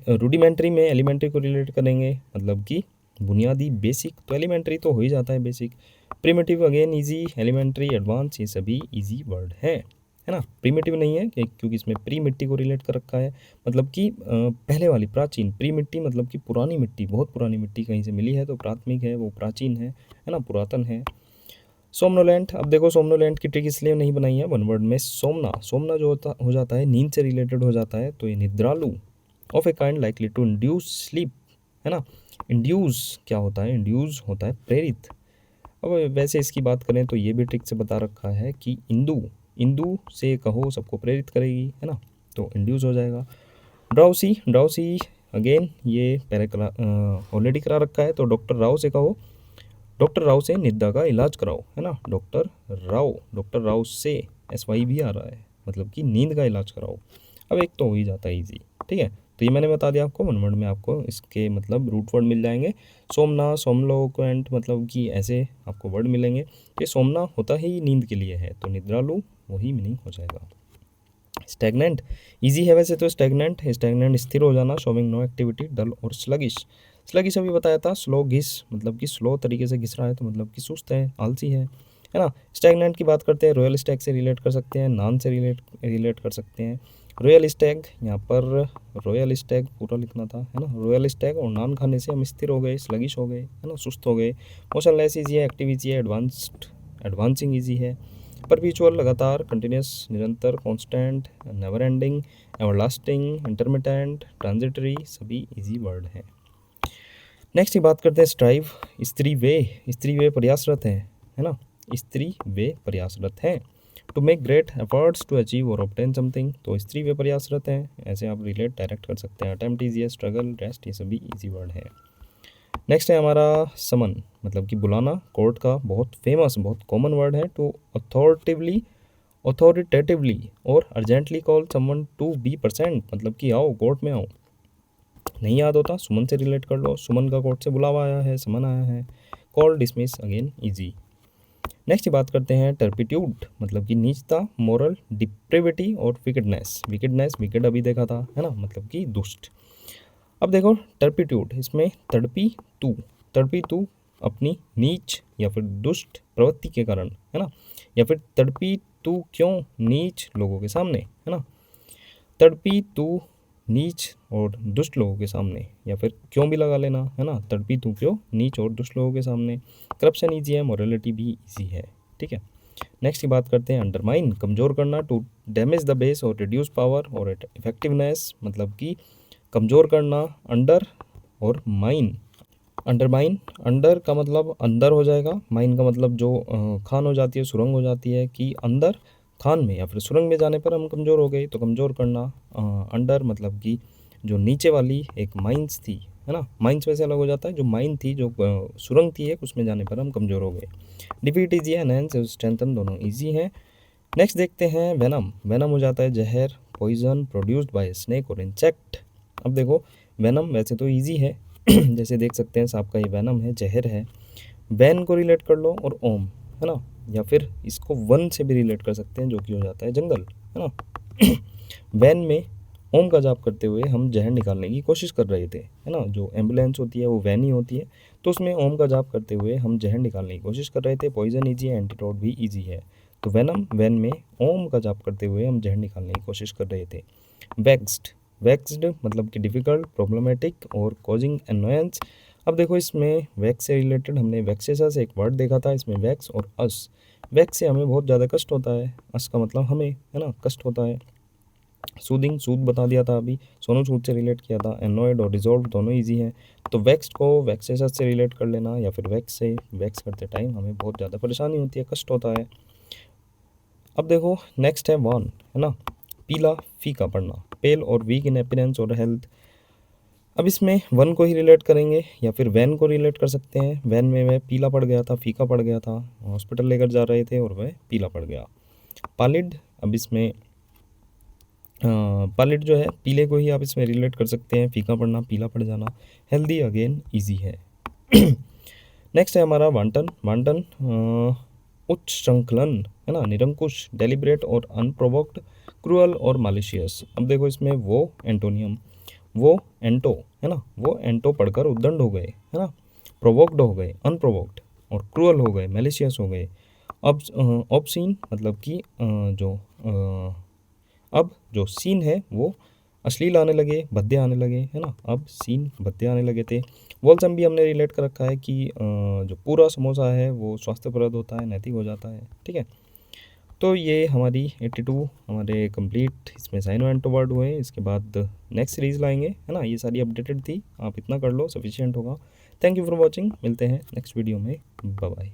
रूडिमेंट्री में एलिमेंट्री को रिलेट करेंगे, मतलब कि बुनियादी, बेसिक तो एलिमेंट्री तो हो ही जाता है basic. Primitive again easy, elementary, advance, ये सभी ईजी वर्ड है ना। प्रिमिटिव नहीं है क्योंकि इसमें प्री मिट्टी को रिलेट कर रखा है, मतलब कि पहले वाली प्राचीन, प्री मिट्टी मतलब कि पुरानी मिट्टी, बहुत पुरानी मिट्टी कहीं से मिली है तो प्राथमिक है, वो प्राचीन है ना, पुरातन है। सोमनोलेंट, अब देखो सोमनोलेंट की ट्रिक इसलिए नहीं बनाई है वन वर्ड में। सोमना, सोमना जो होता हो जाता है नींद से रिलेटेड हो जाता है, तो ये निद्रालु, of a kind likely to induce sleep, है ना। इंड्यूस क्या होता है, इंड्यूस होता है प्रेरित। अब वैसे इसकी बात करें तो ये भी ट्रिक से बता रखा है कि इंदु, इंदु से कहो सबको प्रेरित करेगी, है ना, तो इंड्यूस हो जाएगा। ड्राउसी, ड्राउसी अगेन ये पहले ऑलरेडी करा रखा है, तो डॉक्टर राव से कहो, डॉक्टर राव से निद्रा का इलाज कराओ, है ना। डॉक्टर राव से SY भी आ रहा है, मतलब कि नींद का इलाज कराओ। अब एक तो हो ही जाता है ईजी, ठीक है। तो ये मैंने बता दिया आपको, वन वर्ड में आपको इसके मतलब रूट वर्ड मिल जाएंगे। सोमना, सोमलोक्वेंट, मतलब कि ऐसे आपको वर्ड मिलेंगे। कि सोमना होता ही नींद के लिए है, तो निद्रालु वही मीनिंग हो जाएगा। स्टैग्नेंट इजी है वैसे तो स्टैग्नेंट स्थिर हो जाना, शोविंग नो एक्टिविटी, डल और स्लगिश। स्लगिश अभी बताया था, स्लो घिस मतलब कि स्लो तरीके से घिस रहा है तो मतलब कि सुस्त है, आलसी है ना। स्टैग्नेंट की बात करते हैं, रॉयल स्टैग से रिलेट कर सकते हैं, नान से रिलेट कर सकते हैं। रॉयल स्टैग यहाँ पर रॉयल स्टैग पूरा लिखना था है ना, रॉयल स्टैग और नान खाने से हम स्थिर हो गए, स्लगिश हो गए है ना, सुस्त हो गए। मोशनलेस ईजी है, एक्टिव ईजी है, एडवांसिंग ईजी है। परपीचुअल लगातार, कंटिन्यूस निरंतर, constant, never ending, everlasting, intermittent, transitory सभी इजी वर्ड हैं। नेक्स्ट ही बात करते हैं स्ट्राइव। स्त्री वे प्रयासरत है ना, स्त्री वे प्रयासरत हैं। To make great efforts to achieve और ऑब्टेन समथिंग, तो स्त्री वे प्रयासरत हैं, ऐसे आप रिलेट डायरेक्ट कर सकते हैं। अटेम्प्ट इजी है, स्ट्रगल, रेस्ट ये सभी इजी वर्ड है। नेक्स्ट है हमारा समन मतलब कि बुलाना, कोर्ट का बहुत फेमस बहुत कॉमन वर्ड है। टू अथॉरिटेटिवली और urgently call someone to be present मतलब कि आओ कोर्ट में आओ। नहीं याद होता, सुमन से रिलेट कर लो, सुमन का कोर्ट से बुलावा आया है, समन आया है। Call, dismiss again easy. Next बात करते हैं टर्पिट्यूड मतलब कि नीचता, मोरल डिप्रेविटी और विकेडनेस। विकेड अभी देखा था है ना, मतलब कि दुष्ट। अब देखो टर्पिट्यूड, इसमें तड़पी तू अपनी नीच या फिर दुष्ट प्रवृत्ति के कारण है ना, या फिर तड़पी तू क्यों नीच लोगों के सामने है ना, तड़पी तू नीच और दुष्ट लोगों के सामने, या फिर क्यों भी लगा लेना है ना, तड़पी तू क्यों नीच और दुष्ट लोगों के सामने। करप्शन ईजी है, मोरलिटी भी ईजी है, ठीक है। नेक्स्ट की बात करते हैं अंडरमाइन, कमज़ोर करना, टू डैमेज द बेस और रिड्यूस पावर और इफेक्टिवनेस मतलब कि कमज़ोर करना, अंडर और माइन। अंडरमाइन, अंडर का मतलब अंदर हो जाएगा, माइन का मतलब जो खान हो जाती है, सुरंग हो जाती है, कि अंदर खान में या फिर सुरंग में जाने पर हम कमज़ोर हो गए, तो कमज़ोर करना। अंडर मतलब कि जो नीचे वाली एक माइंस थी है ना, माइंस वैसे अलग हो जाता है, जो माइन थी जो सुरंग थी एक, उसमें जाने पर हम कमज़ोर हो गए। डिफीट ईजी है, एनहेंस स्ट्रेंथन दोनों ईजी हैं। नेक्स्ट देखते हैं वेनम। वेनम हो जाता है जहर, पॉइजन प्रोड्यूस्ड बाय स्नेक और इंसेक्ट। अब देखो वेनम वैसे तो इजी है जैसे देख सकते हैं सांप का ये वेनम है, जहर है। वैन को रिलेट कर लो और ओम है ना, या फिर इसको वन से भी रिलेट कर सकते हैं जो कि हो जाता है जंगल है ना वैन में ओम का जाप करते हुए हम जहर निकालने की कोशिश कर रहे थे है ना, जो एम्बुलेंस होती है वो वैन ही होती है, तो उसमें ओम का जाप करते हुए हम जहर निकालने की कोशिश कर रहे थे। पॉइजन ईजी है, एंटीडोट भी ईजी है। तो वेनम, वैन में ओम का जाप करते हुए हम जहर निकालने की कोशिश कर रहे थे। वैक्स्ड मतलब कि डिफ़िकल्ट, प्रॉब्लमेटिक और कॉजिंग एनोयंस। अब देखो इसमें वैक्स से रिलेटेड हमने वैक्सेसा से एक वर्ड देखा था, इसमें वैक्स और अस। वैक्स से हमें बहुत ज़्यादा कष्ट होता है, अस का मतलब हमें है ना कष्ट होता है। सूद बता दिया था अभी, सोनू सूद से रिलेट किया था। एनोयड और डिजॉल्व दोनों ईजी हैं, तो वैक्स्ड को वैक्सेसा से रिलेट कर लेना, या फिर वैक्स से। वैक्स करते टाइम हमें बहुत ज़्यादा परेशानी होती है, कष्ट होता है। अब देखो नेक्स्ट है वान है ना, पीला फीका पड़ना, पेल और वीक इन अपीयरेंस और हेल्थ। अब इसमें वन को ही रिलेट करेंगे या फिर वैन को रिलेट कर सकते हैं। वैन में वह पीला पड़ गया था, फीका पड़ गया था, हॉस्पिटल लेकर जा रहे थे और वह पीला पड़ गया। पालिड, अब इसमें पालिड जो है पीले को ही आप इसमें रिलेट कर सकते हैं, फीका पड़ना, पीला पड़ जाना। हेल्दी अगेन ईजी है नेक्स्ट है हमारा वांटन उच्च श्रृंखलन है ना, निरंकुश, डेलिब्रेट और अनप्रोवोक्ड, क्रूअल और मालिशियस। अब देखो इसमें वो एंटोनियम, वो एंटो है ना, वो एंटो पढ़कर उद्दंड हो गए है ना, प्रोवोक्ड हो गए, अनप्रोवोक्ड, और क्रूअल हो गए, मैलिशियस हो गए। अब ऑब्सीन मतलब कि अब जो सीन है वो अश्लील आने लगे, भद्दे आने लगे है ना, अब सीन भद्दे आने लगे थे। वॉलसम भी हमने रिलेट कर रखा है कि जो पूरा समोसा है वो स्वास्थ्यप्रद होता है, नैतिक हो जाता है, ठीक है। तो ये हमारी 82 हमारे कंप्लीट इसमें साइन एंटो वर्ड हुए। इसके बाद नेक्स्ट सीरीज़ लाएंगे है ना, ये सारी अपडेटेड थी, आप इतना कर लो सफिशिएंट होगा। थैंक यू फॉर वॉचिंग, मिलते हैं नेक्स्ट वीडियो में, बाय बाय।